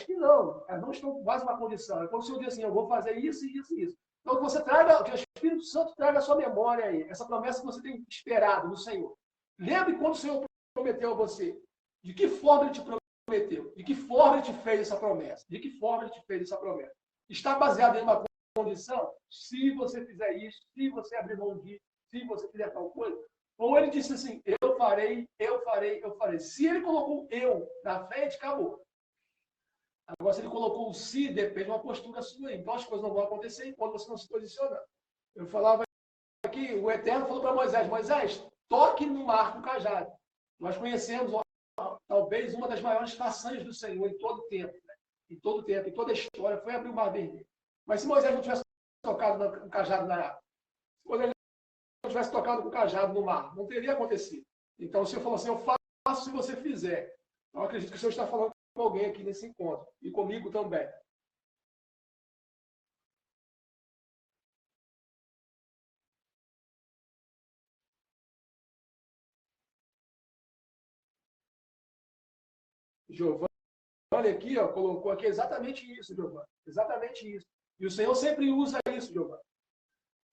que não estão com base em uma condição. É como se eu disse assim, eu vou fazer isso, isso e isso. Então, que você traga, que o Espírito Santo traga a sua memória aí, essa promessa que você tem esperado no Senhor. Lembre quando o Senhor prometeu a você. De que forma ele te prometeu? De que forma ele te fez essa promessa? De que forma ele te fez essa promessa? Está baseado em uma condição? Se você fizer isso, se você abrir mão disso, se você fizer tal coisa. Ou ele disse assim, eu farei, eu farei, eu farei. Se ele colocou eu na frente, acabou. Agora, se ele colocou o se, depende de uma postura sua. Então, as coisas não vão acontecer enquanto você não se posicionar. Eu falava aqui, o Eterno falou para Moisés, Moisés, toque no mar com o cajado. Nós conhecemos, talvez, uma das maiores façanhas do Senhor em todo o tempo. Né? Em todo o tempo, em toda a história, foi abrir o mar vermelho. Mas se Moisés não tivesse tocado no cajado na água, se Moisés não tivesse tocado com o cajado no mar, não teria acontecido. Então, o Senhor falou assim, eu faço se você fizer. Então, eu acredito que o Senhor está falando com alguém aqui nesse encontro. E comigo também. Giovanni aqui, ó, colocou aqui exatamente isso, Giovanni. Exatamente isso. E o Senhor sempre usa isso, Giovanni.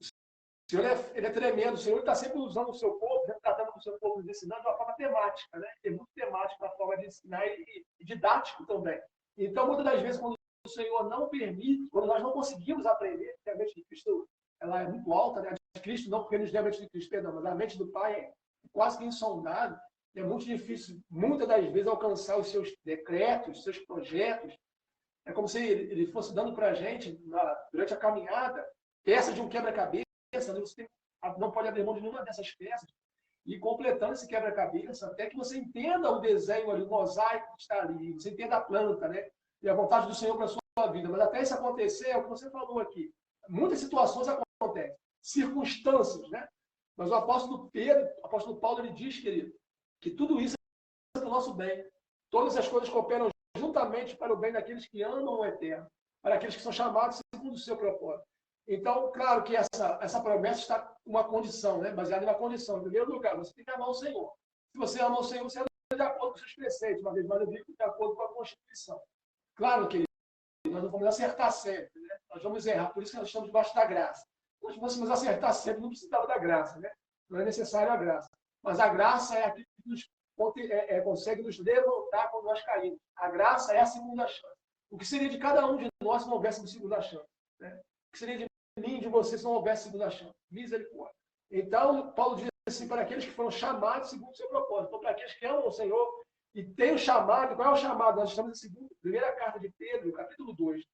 O Senhor ele é tremendo. O Senhor está sempre usando o seu povo, tratando com o seu povo, ensinando de uma forma temática. Né? É muito temático na forma de ensinar e didático também. Então, muitas das vezes, quando o Senhor não permite, quando nós não conseguimos aprender, porque a mente de Cristo ela é muito alta, né? A de Cristo não porque nos deu a mente de Cristo, perdão, mas a mente do Pai é quase que insondável. É muito difícil, muitas das vezes, alcançar os seus decretos, os seus projetos. É como se ele fosse dando para a gente, durante a caminhada, peça de um quebra-cabeça, né? Você não pode abrir mão de nenhuma dessas peças, e completando esse quebra-cabeça, até que você entenda o desenho ali, o mosaico que está ali, você entenda a planta, né? E a vontade do Senhor para a sua vida. Mas até isso acontecer, é o que você falou aqui. Muitas situações acontecem, circunstâncias, né? Mas o apóstolo Pedro, o apóstolo Paulo, ele diz, querido, que tudo isso é para o nosso bem. Todas as coisas cooperam juntamente para o bem daqueles que amam o Eterno, para aqueles que são chamados segundo o seu propósito. Então, claro que essa promessa está com uma condição, né? Baseada em uma condição. Em primeiro lugar, você tem que amar o Senhor. Se você ama o Senhor, você anda de acordo com os seus preceitos, uma vez mais eu digo, de acordo com a Constituição. Claro que nós não vamos acertar sempre, né? Nós vamos errar, por isso que nós estamos debaixo da graça. Se nós fôssemos acertar sempre, não precisava da graça, né? Não é necessário a graça. Mas a graça é aquilo que nos consegue nos levantar quando nós caímos. A graça é a segunda chance. O que seria de cada um de nós se não houvesse uma segunda chance? Né? O que seria de mim, de você, se não houvesse segunda chance? Misericórdia. Então, Paulo diz assim, para aqueles que foram chamados segundo o seu propósito. Então, para aqueles que amam o Senhor e têm o chamado, qual é o chamado? Nós estamos na primeira carta de Pedro, capítulo 2.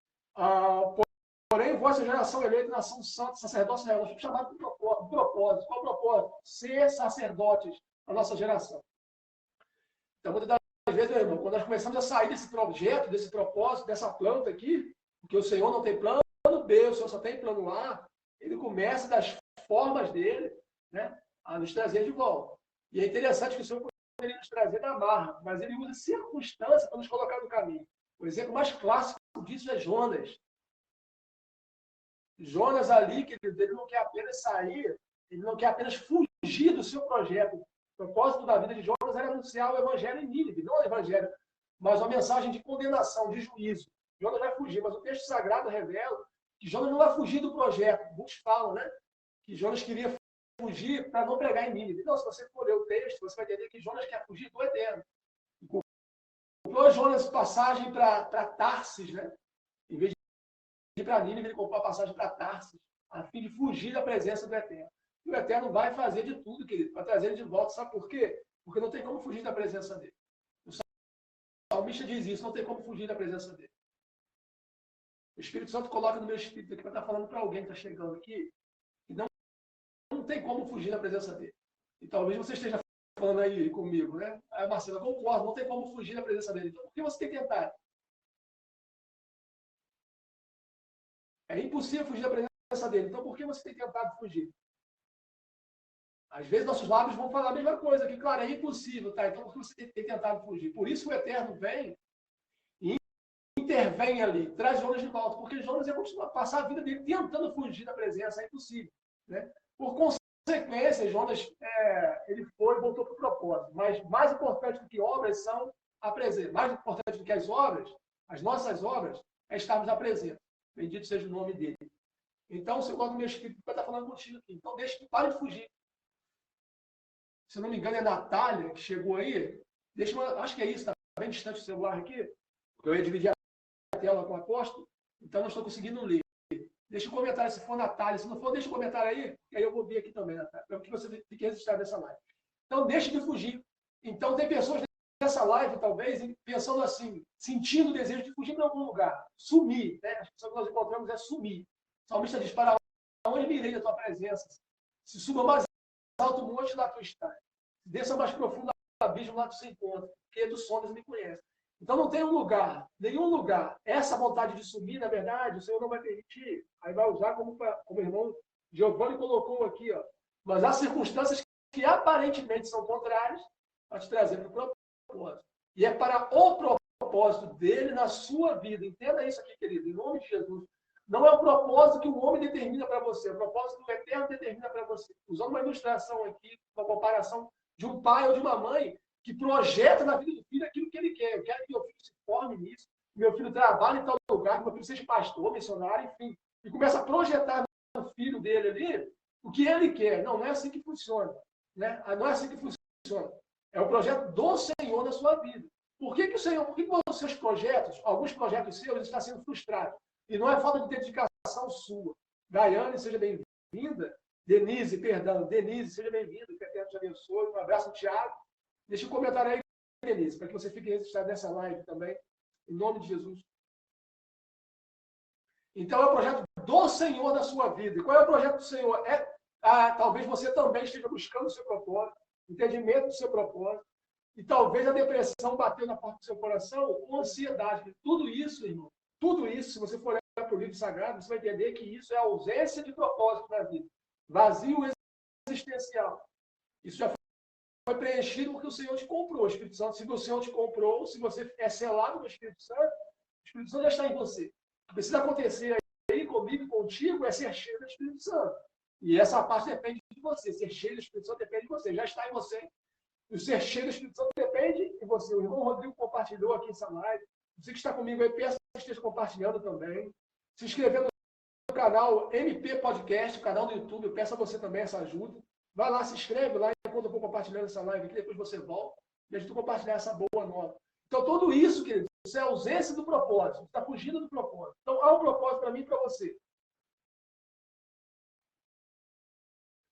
Porém, vossa geração eleita, nação santa, sacerdócio real, nós fomos chamados por propósito. Qual o propósito? Ser sacerdotes da nossa geração. Então, muitas das vezes, meu irmão, quando nós começamos a sair desse projeto, desse propósito, dessa planta aqui, porque o Senhor não tem plano B, o Senhor só tem plano A, ele começa das formas dele, né, a nos trazer de volta. E é interessante que o Senhor poderia nos trazer da marra, mas ele usa circunstâncias para nos colocar no caminho. O exemplo mais clássico disso é Jonas. Jonas ali, que ele não quer apenas sair, ele não quer apenas fugir do seu projeto. O propósito da vida de Jonas era anunciar o evangelho em Nínive, não o evangelho, mas uma mensagem de condenação, de juízo. Jonas vai fugir, mas o texto sagrado revela que Jonas não vai fugir do projeto. Muitos falam, né? Que Jonas queria fugir para não pregar em Nínive. Não, se você for ler o texto, você vai entender que Jonas quer fugir do Eterno. Comprou Jonas passagem para Tarsis, né? Em vez de ir para Nínive, ele comprou a passagem para Tarsis, a fim de fugir da presença do Eterno. E o Eterno vai fazer de tudo, querido, para trazer ele de volta. Sabe por quê? Porque não tem como fugir da presença dele. O salmista diz isso, não tem como fugir da presença dele. O Espírito Santo coloca no meu espírito aqui para estar falando para alguém que está chegando aqui, que não tem como fugir da presença dele. E talvez você esteja falando aí comigo, né? Aí, Marcelo, eu concordo, não tem como fugir da presença dele. Então, por que você tem que tentar? É impossível fugir da presença dele. Então, por que você tem tentado fugir? Às vezes, nossos lábios vão falar a mesma coisa, que, claro, é impossível, tá? Então, por que você tem tentado fugir? Por isso o Eterno vem e intervém ali, traz Jonas de volta, porque Jonas ia continuar a passar a vida dele tentando fugir da presença, é impossível, né? Por consequência, Jonas, ele foi e voltou para o propósito. Mas mais importante do que obras são a presença. Mais importante do que as obras, as nossas obras, é estarmos na presença. Bendito seja o nome dele. Então, o Senhor do meu espírito vai estar falando contigo aqui. Então, deixa que pare de fugir. Se eu não me engano, é a Natália que chegou aí. Deixa eu, acho que é isso, está bem distante o celular aqui. Eu ia dividir a tela com o apóstolo, então não estou conseguindo ler. Deixa um comentário se for Natália. Se não for, deixa um comentário aí, que aí eu vou ver aqui também, Natália, para que você fique registrado nessa live. Então, deixe de fugir. Então, tem pessoas nessa live, talvez, pensando assim, sentindo o desejo de fugir para algum lugar, sumir. Né? A expressão que nós encontramos é sumir. O salmista diz, para onde me irei da tua presença? Se suba mais alto monte, lá tu estás. Se desça mais profundo abismo, lá tu se encontra. Porque dos sondas me conhece. Então não tem um lugar, nenhum lugar. Essa vontade de subir, na verdade, o Senhor não vai permitir. Aí vai usar como o irmão Giovanni colocou aqui, ó. Mas há circunstâncias que aparentemente são contrárias a te trazer para o propósito. E é para o propósito dele na sua vida. Entenda isso aqui, querido, em nome de Jesus. Não é o propósito que o homem determina para você, é o propósito que o Eterno determina para você. Usando uma ilustração aqui, uma comparação de um pai ou de uma mãe que projeta na vida do filho aquilo que ele quer. Eu quero que meu filho se forme nisso, que meu filho trabalhe em tal lugar, que meu filho seja pastor, missionário, enfim. E começa a projetar no filho dele ali o que ele quer. Não, não é assim que funciona. Né? Não é assim que funciona. É o projeto do Senhor na sua vida. Por que o Senhor, por que os seus projetos, alguns projetos seus, estão sendo frustrados? E não é falta de dedicação sua. Daiane, seja bem-vinda. Denise, perdão. Denise, seja bem-vinda. Que a Deus te abençoe. Um abraço, Tiago. Deixa um comentário aí, Denise, para que você fique registrado nessa live também. Em nome de Jesus. Então, é o projeto do Senhor na sua vida. E qual é o projeto do Senhor? Talvez você também esteja buscando o seu propósito, entendimento do seu propósito. E talvez a depressão bateu na porta do seu coração, ou ansiedade. Tudo isso, irmão, tudo isso, se você for olhar para o livro sagrado, você vai entender que isso é a ausência de propósito na vida. Vazio existencial. Isso já foi preenchido porque o Senhor te comprou. O Espírito Santo, se o Senhor te comprou, se você é selado no Espírito Santo já está em você. O que precisa acontecer aí comigo e contigo é ser cheio do Espírito Santo. E essa parte depende de você. Ser cheio do Espírito Santo depende de você. Já está em você. E o ser cheio do Espírito Santo depende de você. O irmão Rodrigo compartilhou aqui essa live. Você que está comigo aí, peço que esteja compartilhando também. Se inscrevendo no canal MP Podcast, o canal do YouTube. Eu peço a você também essa ajuda. Vai lá, se inscreve lá enquanto eu vou compartilhando essa live aqui. Depois você volta e a gente compartilhar essa boa nova. Então, tudo isso, querido, isso é a ausência do propósito. Você está fugindo do propósito. Então, há um propósito para mim e para você.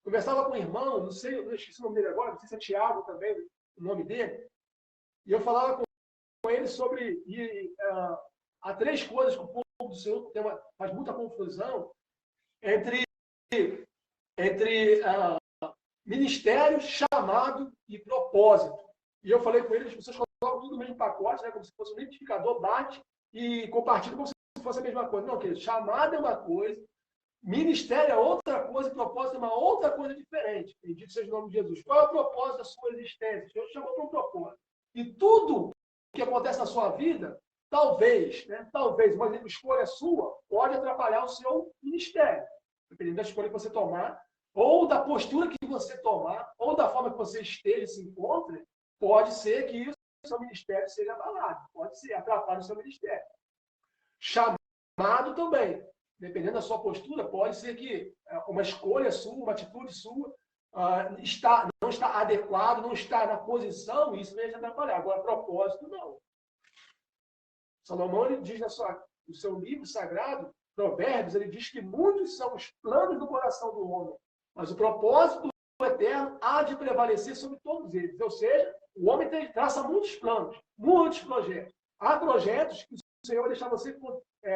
Conversava com um irmão, não sei, eu esqueci o nome dele agora, não sei se é Tiago também, o nome dele. E eu falava com ele sobre... há três coisas que o povo do Senhor faz muita confusão entre ministério, chamado e propósito. E eu falei com ele, as pessoas colocam tudo no mesmo pacote, né, como se fosse um identificador, bate e compartilha como se fosse a mesma coisa. Não, querido, chamado é uma coisa, ministério é outra coisa, propósito é uma outra coisa diferente. Bendito seja o nome de Jesus. Qual é o propósito da sua existência? O Senhor te chamou para um propósito. E tudo que acontece na sua vida, talvez, uma escolha sua, pode atrapalhar o seu ministério. Dependendo da escolha que você tomar, ou da postura que você tomar, ou da forma que você esteja, se encontre, pode ser que o seu ministério seja abalado. Pode ser, atrapalhe o seu ministério. Chamado também. Dependendo da sua postura, pode ser que uma escolha sua, uma atitude sua, não está adequado, não está na posição, e isso vai te atrapalhar. Agora, propósito, não. Salomão ele diz no seu livro sagrado, Provérbios, ele diz que muitos são os planos do coração do homem, mas o propósito do Eterno há de prevalecer sobre todos eles. Ou seja, o homem traça muitos planos, muitos projetos. Há projetos que o Senhor vai deixar você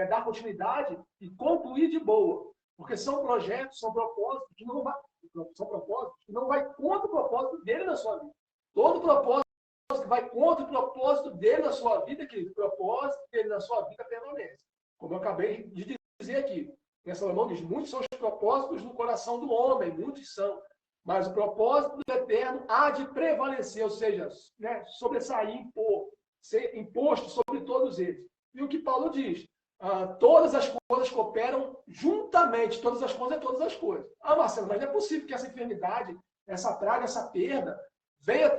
dar continuidade e concluir de boa. Porque são projetos, são propósitos que não vai contra o propósito dele na sua vida. Todo propósito que vai contra o propósito dele na sua vida, querido, o propósito dele na sua vida permanece. Como eu acabei de dizer aqui. Salomão diz, muitos são os propósitos no coração do homem, muitos são. Mas o propósito do Eterno há de prevalecer, ou seja, né, sobressair, impor, ser imposto sobre todos eles. E o que Paulo diz, todas as coisas cooperam juntamente, todas as coisas é todas as coisas. Marcelo, mas não é possível que essa enfermidade, essa praga, essa perda,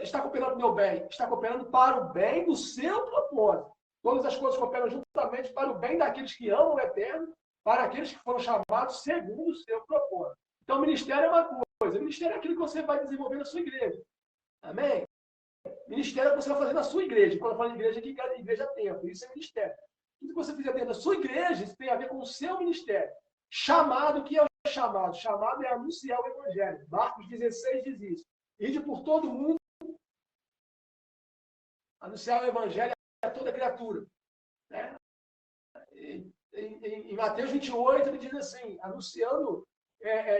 está cooperando para o meu bem, está cooperando para o bem do seu propósito. Todas as coisas cooperam juntamente para o bem daqueles que amam o Eterno, para aqueles que foram chamados segundo o seu propósito. Então, o ministério é uma coisa. O ministério é aquilo que você vai desenvolver na sua igreja. Amém? Ministério é o que você vai fazer na sua igreja. Quando eu falo de igreja, aqui cada igreja tem tempo. Isso é ministério. Tudo que você fizer dentro da sua igreja, isso tem a ver com o seu ministério. Chamado, o que é o chamado? Chamado é anunciar o evangelho. Marcos 16 diz isso. Ide por todo mundo, anunciar o evangelho a toda criatura. Né? Em Mateus 28, ele diz assim, anunciando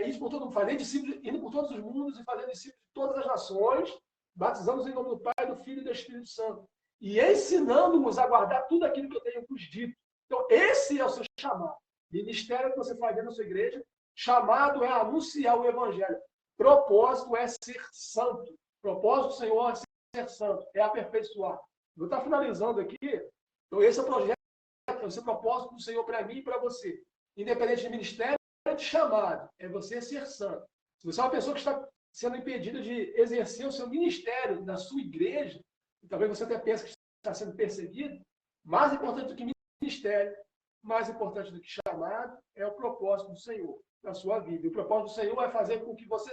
isso por todo mundo, fazendo discípulos, indo por todos os mundos e fazendo discípulos de todas as nações, batizando-os em nome do Pai, do Filho e do Espírito Santo. E ensinando-os a guardar tudo aquilo que eu tenho vos dito. Então, esse é o seu chamado. Ministério que você faz dentro da sua igreja, chamado é anunciar o evangelho. Propósito é ser santo. Propósito do Senhor é ser santo, é aperfeiçoar. Vou estar finalizando aqui. Então, esse é o projeto, esse é o propósito do Senhor para mim e para você. Independente de ministério, de chamado, é você ser santo. Se você é uma pessoa que está sendo impedida de exercer o seu ministério na sua igreja, e talvez você até pense que está sendo perseguido, mais importante do que ministério, mais importante do que chamado, é o propósito do Senhor na sua vida. E o propósito do Senhor é fazer com que você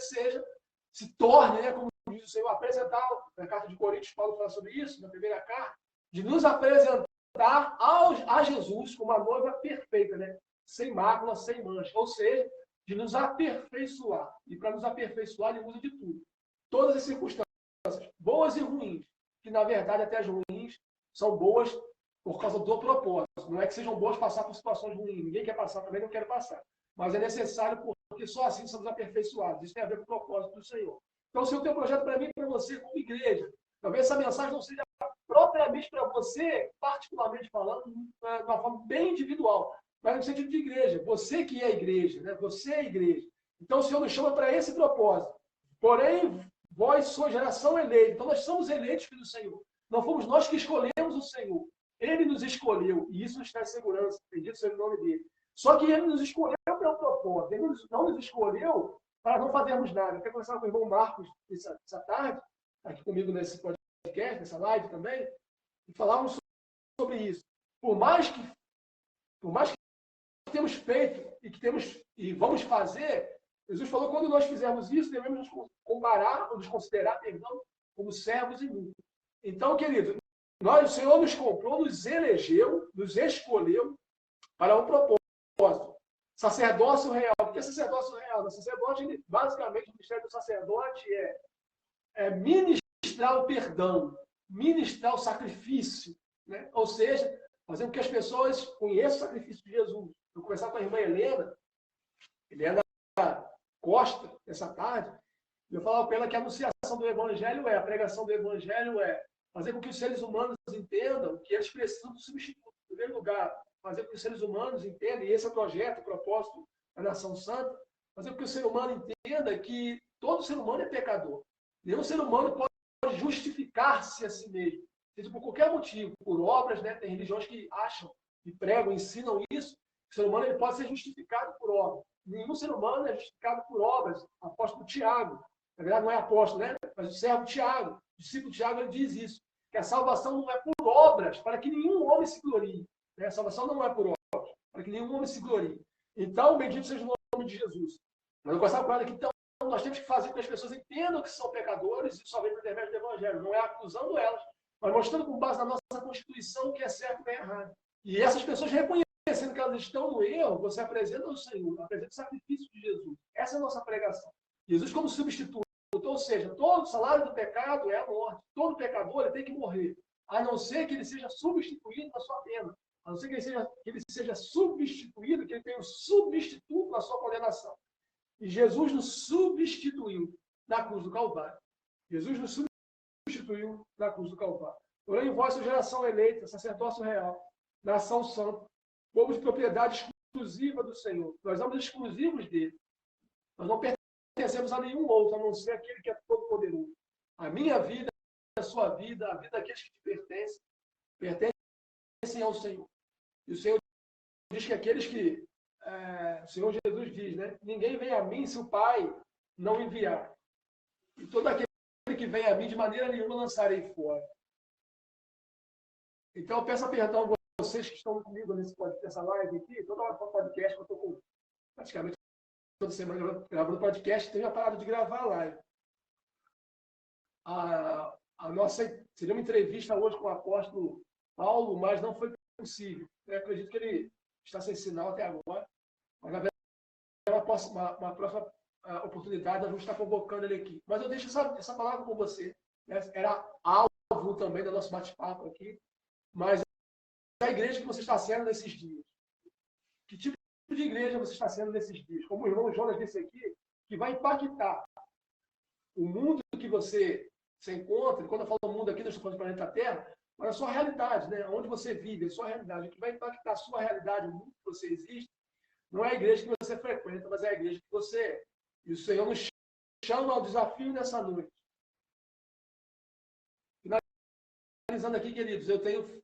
se torne, né, como diz o Senhor, apresentar, na carta de Coríntios, Paulo fala sobre isso, na primeira carta, de nos apresentar a Jesus como a noiva perfeita, né? Sem mácula, sem mancha. Ou seja, de nos aperfeiçoar. E para nos aperfeiçoar, ele usa de tudo. Todas as circunstâncias, boas e ruins, que na verdade até as ruins são boas por causa do propósito. Não é que sejam boas passar por situações ruins. Ninguém quer passar, também não quer passar. Mas é necessário porque só assim somos aperfeiçoados. Isso tem a ver com o propósito do Senhor. Então, se o teu projeto para mim e para você como igreja, talvez essa mensagem não seja propriamente para você, particularmente falando, de uma forma bem individual, mas no sentido de igreja. Você que é a igreja, né? Você é a igreja. Então, o Senhor nos chama para esse propósito. Porém, vós sois geração eleita. Então, nós somos eleitos pelo Senhor. Não fomos nós que escolhemos o Senhor. Ele nos escolheu. E isso nos traz segurança. Bendito seja o nome dele. Só que ele nos escolheu para o propósito. Ele não nos escolheu para não fazermos nada. Eu quero conversar com o irmão Marcos essa tarde, aqui comigo nesse podcast, nessa live também, e falarmos sobre isso. Por mais que temos feito e vamos fazer, Jesus falou que quando nós fizermos isso, devemos nos comparar, ou nos considerar, perdão, como servos inúteis. Então, querido, o Senhor nos comprou, nos elegeu, nos escolheu para um propósito. Sacerdócio real. O que é sacerdócio real? O sacerdote, basicamente, o ministério do sacerdote é ministrar o perdão, ministrar o sacrifício, né? Ou seja, fazer com que as pessoas conheçam o sacrifício de Jesus. Eu vou conversar com a irmã Helena Costa, essa tarde, e eu falava para ela que a anunciação do Evangelho a pregação do Evangelho fazer com que os seres humanos entendam que eles precisam do substituto. Em primeiro lugar, fazer com que os seres humanos entendam, e esse é o projeto, o propósito da Nação Santa, fazer com que o ser humano entenda que todo ser humano é pecador. Nenhum ser humano pode justificar-se a si mesmo, seja por qualquer motivo, por obras, né? Tem religiões que acham, que pregam, ensinam isso. O ser humano ele pode ser justificado por obras. Nenhum ser humano é justificado por obras. O apóstolo Tiago, na verdade não é apóstolo, né? Mas o servo Tiago, o discípulo Tiago, ele diz isso, que a salvação não é por obras, para que nenhum homem se glorie. Né? A salvação não é por obras, para que nenhum homem se glorie. Então, bendito seja o nome de Jesus. Mas eu gostava com ela que, então, nós temos que fazer com que as pessoas entendam que são pecadores e só vem por intermédio do Evangelho. Não é acusando elas, mas mostrando com base na nossa Constituição que é certo e é errado. E essas pessoas reconhecendo que elas estão no erro, você apresenta o Senhor, apresenta o sacrifício de Jesus. Essa é a nossa pregação. Jesus como substituto, ou seja, todo salário do pecado é a morte. Todo pecador ele tem que morrer, a não ser que ele seja substituído na sua pena. A não ser que ele seja substituído, que ele tenha um substituto na sua condenação. E Jesus nos substituiu na cruz do Calvário. Jesus nos substituiu na cruz do Calvário. Porém, vós, geração eleita, sacerdócio real, nação santa, povo de propriedade exclusiva do Senhor. Nós somos exclusivos dele. Nós não pertencemos a nenhum outro, a não ser aquele que é todo-poderoso. A minha vida, a sua vida, a vida daqueles que te pertencem ao Senhor. E o Senhor diz que aqueles que... o Senhor Jesus diz, né? Ninguém vem a mim se o Pai não enviar. E todo aquele que vem a mim, de maneira nenhuma, lançarei fora. Então, eu peço perdão a vocês que estão comigo nessa live aqui, toda hora com podcast, que eu estou com praticamente toda semana gravando podcast, tenho parado de gravar a live. A nossa seria uma entrevista hoje com o apóstolo Paulo, mas não foi possível. Eu acredito que ele está sem sinal até agora. Mas, na verdade, uma próxima oportunidade, nós vamos estar convocando ele aqui. Mas eu deixo essa palavra com você. Né? Era alvo também do nosso bate-papo aqui. Mas a igreja que você está sendo nesses dias. Que tipo de igreja você está sendo nesses dias? Como o irmão Jonas disse aqui, que vai impactar o mundo que você se encontra. E quando eu falo mundo aqui, nós estamos falando do planeta Terra, mas a sua realidade, né? Onde você vive, a sua realidade. O que vai impactar a sua realidade, o mundo que você existe, não é a igreja que você frequenta, mas é a igreja que você é. E o Senhor nos chama ao desafio nessa noite. Finalizando aqui, queridos, eu tenho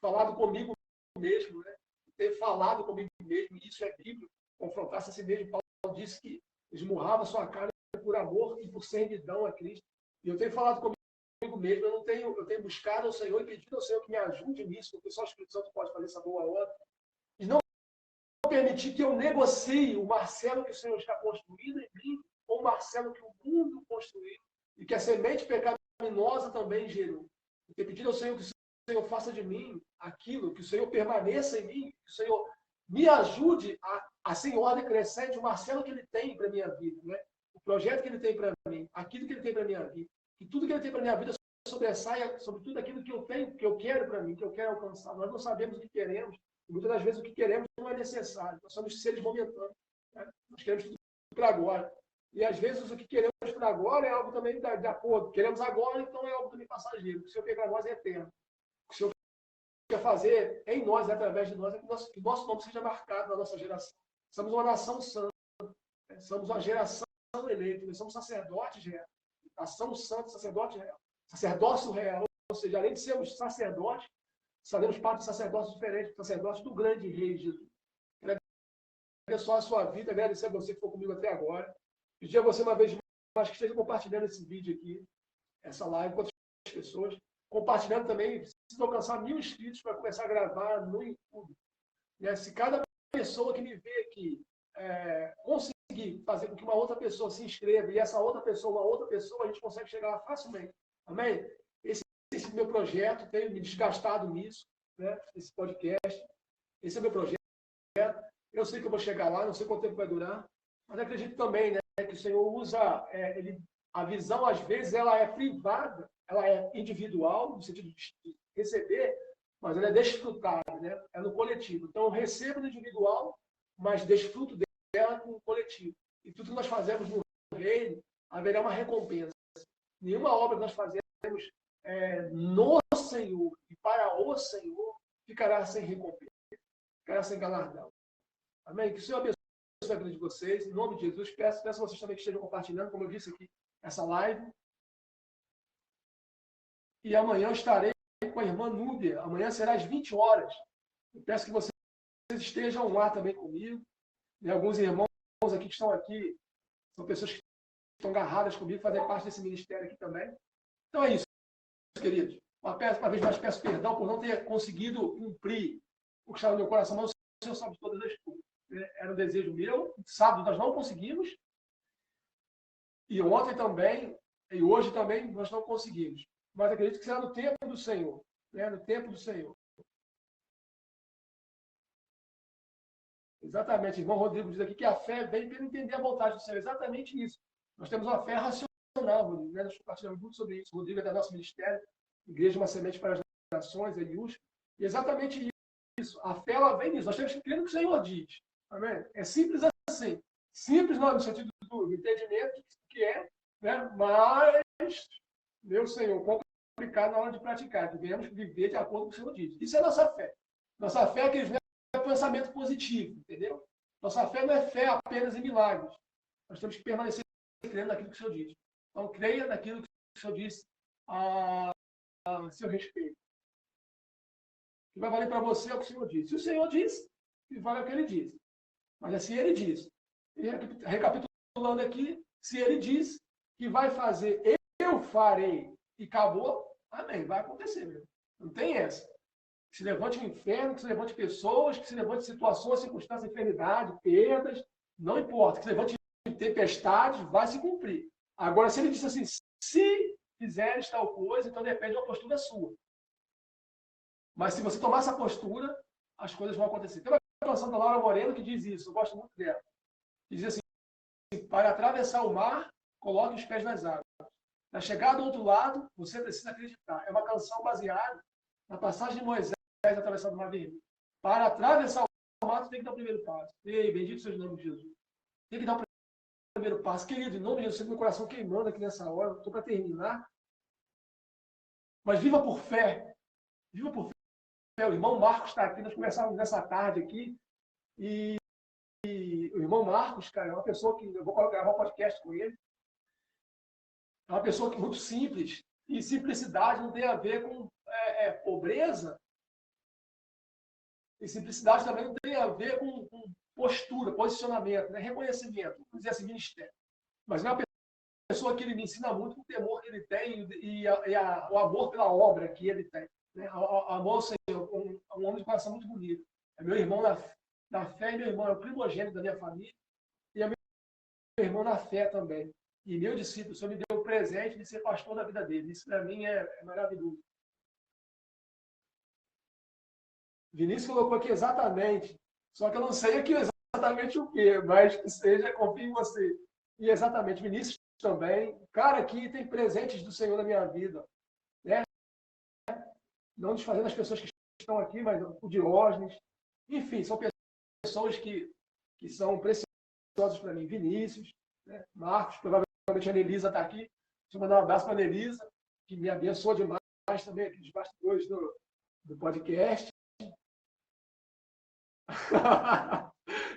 falado comigo mesmo, né? Tenho falado comigo mesmo, e isso é bíblico, confrontar-se a si mesmo. Paulo disse que esmurrava sua carne por amor e por servidão a Cristo. E eu tenho falado comigo mesmo, eu tenho buscado ao Senhor e pedido ao Senhor que me ajude nisso, porque só o Espírito Santo pode fazer essa boa obra. E não permitir que eu negocie o Marcelo que o Senhor está construindo em mim, ou o Marcelo que o mundo construiu, e que a semente pecaminosa também gerou. Eu tenho pedido ao Senhor que o Senhor faça de mim aquilo, que o Senhor permaneça em mim, que o Senhor me ajude a ser em ordem crescente o Marcelo que ele tem para a minha vida, né? O projeto que ele tem para mim, aquilo que ele tem para a minha vida, que tudo que ele tem para a minha vida sobressaia sobre tudo aquilo que eu tenho, que eu quero para mim, que eu quero alcançar. Nós não sabemos o que queremos, e muitas das vezes o que queremos não é necessário. Nós somos seres momentâneos. Né? Nós queremos tudo para agora. E às vezes o que queremos para agora é algo também de acordo. Queremos agora, então é algo também passageiro. O que o Senhor quer para nós é eterno. O que o Senhor quer fazer em nós, através de nós, é que o nosso nome seja marcado na nossa geração. Somos uma nação santa. Né? Somos uma geração eleita. Nós somos sacerdotes reais. Nação santa, sacerdote real. Sacerdócio real. Ou seja, além de sermos sacerdotes, sabemos parte de sacerdócios diferentes, sacerdócio do grande rei Jesus. Abençoar a sua vida, agradecer a você que ficou comigo até agora. Pedir a você uma vez mais que esteja compartilhando esse vídeo aqui, essa live com outras pessoas. Compartilhando também, preciso alcançar 1000 inscritos para começar a gravar no YouTube. Se cada pessoa que me vê aqui conseguir fazer com que uma outra pessoa se inscreva e essa outra pessoa, uma outra pessoa, a gente consegue chegar lá facilmente. Amém? Esse é o meu projeto, tenho me desgastado nisso, né? Esse podcast. Esse é o meu projeto. Eu sei que eu vou chegar lá, não sei quanto tempo vai durar, mas acredito também, né, que o Senhor usa, a visão, às vezes, ela é privada, ela é individual, no sentido de receber, mas ela é desfrutada, né? É no coletivo. Então, eu recebo no individual, mas desfruto dela com o coletivo. E tudo que nós fazemos no reino, haverá uma recompensa. Nenhuma obra que nós fazemos no Senhor e para o Senhor ficará sem recompensa, ficará sem galardão. Amém? Que o Senhor abençoe a vida de vocês. Em nome de Jesus, peço a vocês também que estejam compartilhando, como eu disse aqui, essa live. E amanhã eu estarei com a irmã Núbia. Amanhã será às 20 horas. Eu peço que vocês estejam lá também comigo. E alguns irmãos aqui que estão aqui, são pessoas que estão agarradas comigo, fazem parte desse ministério aqui também. Então é isso, queridos. Uma vez mais peço perdão por não ter conseguido cumprir o que estava no meu coração, mas o Senhor sabe todas as coisas. Era um desejo meu. Sábado nós não conseguimos. E ontem também, e hoje também, nós não conseguimos. Mas acredito que será no tempo do Senhor. Né? No tempo do Senhor. Exatamente. Irmão Rodrigo diz aqui que a fé vem para entender a vontade do Senhor. Exatamente isso. Nós temos uma fé racional, Rodrigo. Né? Nós compartilhamos muito sobre isso. O Rodrigo é da nosso ministério, Igreja Uma Semente para as Nações, EIUS. E exatamente isso. A fé, ela vem nisso. Nós temos que crer no que o Senhor diz. Amém? É simples assim. Simples no sentido do entendimento do que é, né? Mas, meu Senhor, complicado na hora de praticar. Devemos viver de acordo com o que o Senhor diz. Isso é nossa fé. Nossa fé é que pensamento positivo, entendeu? Nossa fé não é fé apenas em milagres. Nós temos que permanecer crendo naquilo que o Senhor diz. Então, creia naquilo que o Senhor disse a seu respeito. O que vai valer para você é o que o Senhor disse. Se o Senhor disse, vale o que ele disse. Mas é se ele diz. E recapitulando aqui, se ele diz que vai fazer, eu farei, e acabou, amém, vai acontecer mesmo. Não tem essa. Que se levante o inferno, que se levante pessoas, que se levante situações, circunstâncias, enfermidade, perdas, não importa. Que se levante tempestades, vai se cumprir. Agora, se ele disse assim, se fizeres tal coisa, então depende de uma postura sua. Mas se você tomar essa postura, as coisas vão acontecer. Tem uma canção da Laura Moreno que diz isso, eu gosto muito dela. Que diz assim, para atravessar o mar, coloque os pés nas águas. Na chegada do outro lado, você precisa acreditar. É uma canção baseada na passagem de Moisés atravessando o mar vermelho. Para atravessar o mar, você tem que dar o primeiro passo. Ei, bendito seja o nome de Jesus. Tem que dar o primeiro passo. Querido, em nome de Jesus, sinto meu coração queimando aqui nessa hora. Estou para terminar. Mas viva por fé. Viva por fé. O irmão Marcos está aqui. Nós conversávamos nessa tarde aqui. E o irmão Marcos, cara, é uma pessoa que... Eu vou gravar um podcast com ele. É uma pessoa que é muito simples. E simplicidade não tem a ver com pobreza. E simplicidade também não tem a ver com postura, posicionamento, né? Reconhecimento, vamos dizer assim, ministério. Mas é uma pessoa que ele me ensina muito com o temor que ele tem e o amor pela obra que ele tem. Né? Amor ao Senhor, um homem de coração muito bonito. É meu irmão na fé, e meu irmão é o primogênito da minha família, e é meu irmão na fé também. E meu discípulo, o Senhor me deu o presente de ser pastor da vida dele. Isso, para mim, é maravilhoso. Vinícius colocou aqui exatamente, só que eu não sei aqui exatamente o quê, mas que seja, confio em você. E exatamente, Vinícius também. Cara, aqui tem presentes do Senhor na minha vida. Né? Não desfazendo as pessoas que estão aqui, mas o Diógenes. Enfim, são pessoas que são preciosas para mim. Vinícius, né? Marcos, provavelmente a Anelisa está aqui. Deixa eu mandar um abraço para a Anelisa, que me abençoou demais também aqui nos bastidores do podcast.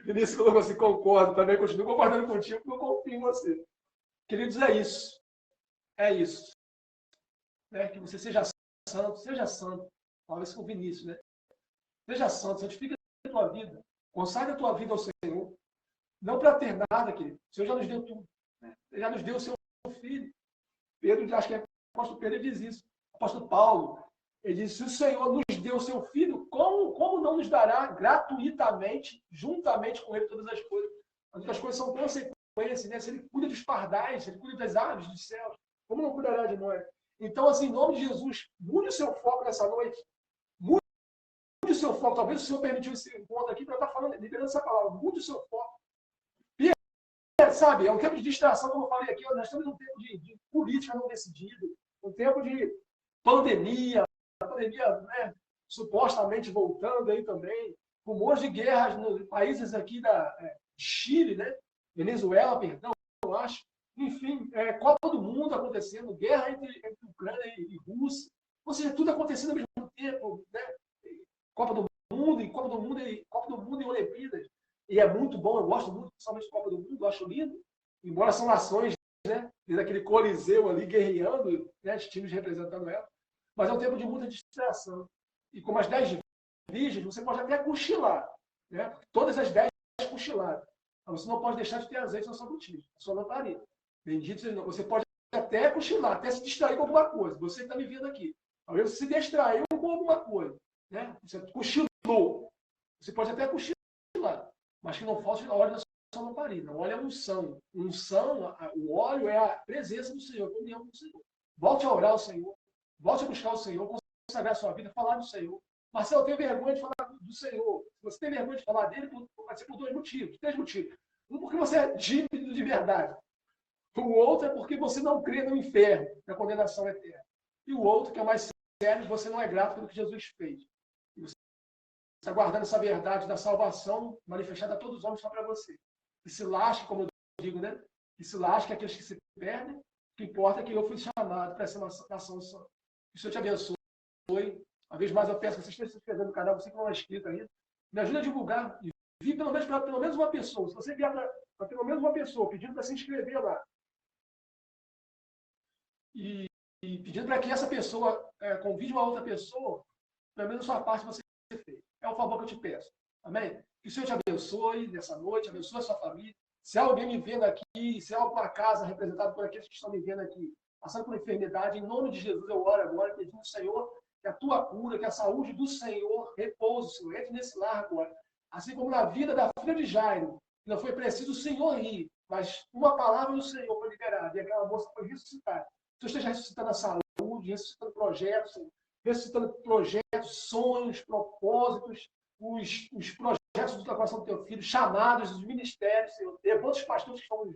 Vinícius colocou assim, concordo, também continuo concordando contigo, porque eu confio em você. Queridos, é isso. É isso. Né? Que você seja santo, seja santo. Fala isso com o Vinícius, né? Seja santo, santifica a tua vida. Consagra a tua vida ao Senhor. Não para ter nada, querido. O Senhor já nos deu tudo. Né? Ele já nos deu o seu filho. Pedro, acho que é o apóstolo Pedro, diz isso. O apóstolo Paulo, ele diz, se o Senhor nos deu o seu filho, como não nos dará gratuitamente, juntamente com ele, todas as coisas? As coisas são consequências, né? Se ele cuida dos pardais, se ele cuida das aves dos céus, como não cuidará de nós? Então, assim, em nome de Jesus, mude o seu foco nessa noite. Mude o seu foco. Talvez o Senhor permitiu esse encontro aqui para estar falando, liberando essa palavra. Mude o seu foco. Sabe, é um tempo de distração, como eu falei aqui. Nós estamos num tempo de política não decidida, um tempo de pandemia, né, supostamente voltando aí também, rumores de guerras nos países aqui da Chile, né, Venezuela, perdão, eu acho. Enfim, Copa do Mundo acontecendo, guerra entre Ucrânia e Rússia. Ou seja, tudo acontecendo ao mesmo tempo, né? Copa do Mundo e Olimpíadas. E é muito bom, eu gosto muito, principalmente de Copa do Mundo, eu acho lindo. Embora são nações, né? Desde aquele coliseu ali guerreando, né? Os times representando ela. Mas é um tempo de muita distração. E com as 10 virgens, você pode até cochilar. Né? Todas as 10 cochilaram. Mas você não pode deixar de ter azeite na sua botija, na sua lamparina. Bendito seja, você pode até cochilar, até se distrair com alguma coisa. Você que está me vendo aqui. Talvez você se distraiu com alguma coisa. Né? Você cochilou. Você pode até cochilar, mas que não falte óleo na sua lamparina. O óleo é unção. Unção, o óleo é a presença do Senhor, a comunhão com o Senhor. Volte a orar ao Senhor. Volte a buscar o Senhor, consagrar a sua vida, falar do Senhor. Marcelo, eu tenho vergonha de falar do Senhor. Se você tem vergonha de falar dele, vai ser por 2 motivos, 3 motivos. Um, porque você é tímido de verdade. O outro é porque você não crê no inferno, na condenação eterna. E o outro, que é mais sério, você não é grato pelo que Jesus fez. E você está guardando essa verdade da salvação manifestada a todos os homens só para você. Que se lasque, como eu digo, né? Que se lasque aqueles que se perdem. O que importa é que eu fui chamado para essa nação só. Que o Senhor te abençoe. Uma vez mais eu peço que você esteja se inscrevendo no canal, você que não é inscrito ainda. Me ajuda a divulgar. E vi pelo menos uma pessoa. Se você vier para pelo menos uma pessoa pedindo para se inscrever lá e pedindo para que essa pessoa convide uma outra pessoa, pelo menos a sua parte você fez. É o favor que eu te peço. Amém? Que o Senhor te abençoe nessa noite, abençoe a sua família. Se há alguém me vendo aqui, se há alguma casa representada por aqueles que estão me vendo aqui, passando por enfermidade, em nome de Jesus eu oro agora, pedindo ao Senhor que a tua cura, que a saúde do Senhor repouse, Senhor. Entre nesse lar agora. Assim como na vida da filha de Jairo, que não foi preciso o Senhor ir, mas uma palavra do Senhor foi liberada, e aquela moça foi ressuscitada. Que o Senhor esteja ressuscitando a saúde, ressuscitando projetos, Senhor. Ressuscitando projetos, sonhos, propósitos, os projetos do coração do teu filho, chamados dos ministérios, Senhor. Levanta os pastores que estão me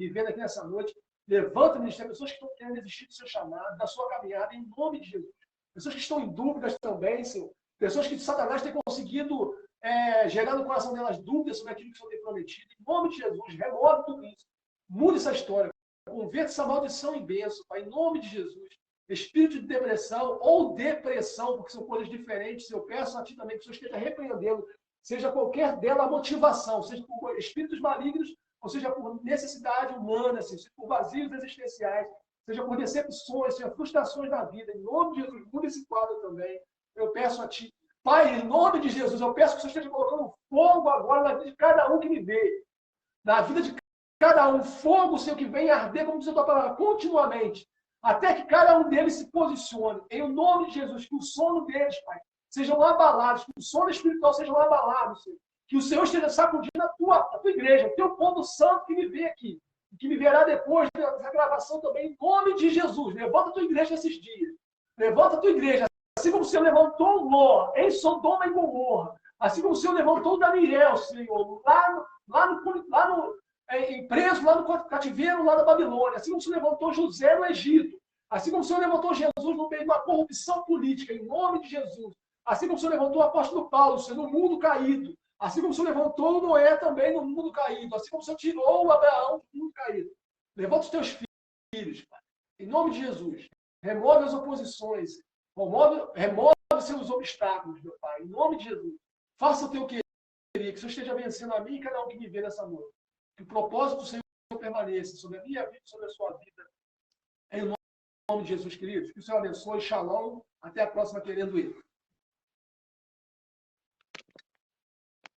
vendo aqui nessa noite. Levanta o ministério, pessoas que estão querendo desistir do seu chamado, da sua caminhada, em nome de Jesus. Pessoas que estão em dúvidas também, Senhor. Pessoas que Satanás tem conseguido gerar no coração delas dúvidas sobre aquilo que o Senhor tem prometido. Em nome de Jesus, remove tudo isso. Mude essa história. Converta essa maldição em bênção, Pai, em nome de Jesus. Espírito de depressão ou depressão, porque são coisas diferentes, eu peço a Ti também que o Senhor esteja repreendendo, seja qualquer dela a motivação, seja por espíritos malignos, ou seja por necessidade humana, seja por vazios existenciais, seja por decepções, seja frustrações da vida. Em nome de Jesus, muda esse quadro também. Eu peço a Ti. Pai, em nome de Jesus, eu peço que o Senhor esteja colocando fogo agora na vida de cada um que me vê. Na vida de cada um, fogo, Senhor, que vem arder, como diz a Tua palavra, continuamente. Até que cada um deles se posicione. Em nome de Jesus, que o sono deles, Pai, sejam abalados, que o sono espiritual sejam abalados, Senhor. Que o Senhor esteja sacudindo a tua igreja, o teu povo santo que me vê aqui, que me verá depois da gravação também, em nome de Jesus. Levanta a tua igreja nesses dias. Levanta a tua igreja. Assim como o Senhor levantou Ló em Sodoma e Gomorra. Assim como o Senhor levantou Daniel, Senhor, preso lá no cativeiro, lá na Babilônia. Assim como o Senhor levantou José no Egito. Assim como o Senhor levantou Jesus no meio de uma corrupção política, em nome de Jesus. Assim como o Senhor levantou o apóstolo Paulo, Senhor, no mundo caído. Assim como o Senhor levantou Noé também no mundo caído. Assim como o Senhor tirou Abraão do mundo caído. Levanta os teus filhos, Pai. Em nome de Jesus. Remove as oposições. Remove seus obstáculos, meu Pai. Em nome de Jesus. Faça o teu querer. Que o Senhor esteja vencendo a mim e cada um que me vê nessa noite. Que o propósito do Senhor permaneça sobre a minha vida e sobre a sua vida. Em nome de Jesus, queridos. Que o Senhor abençoe. Shalom. Até a próxima, querendo ir.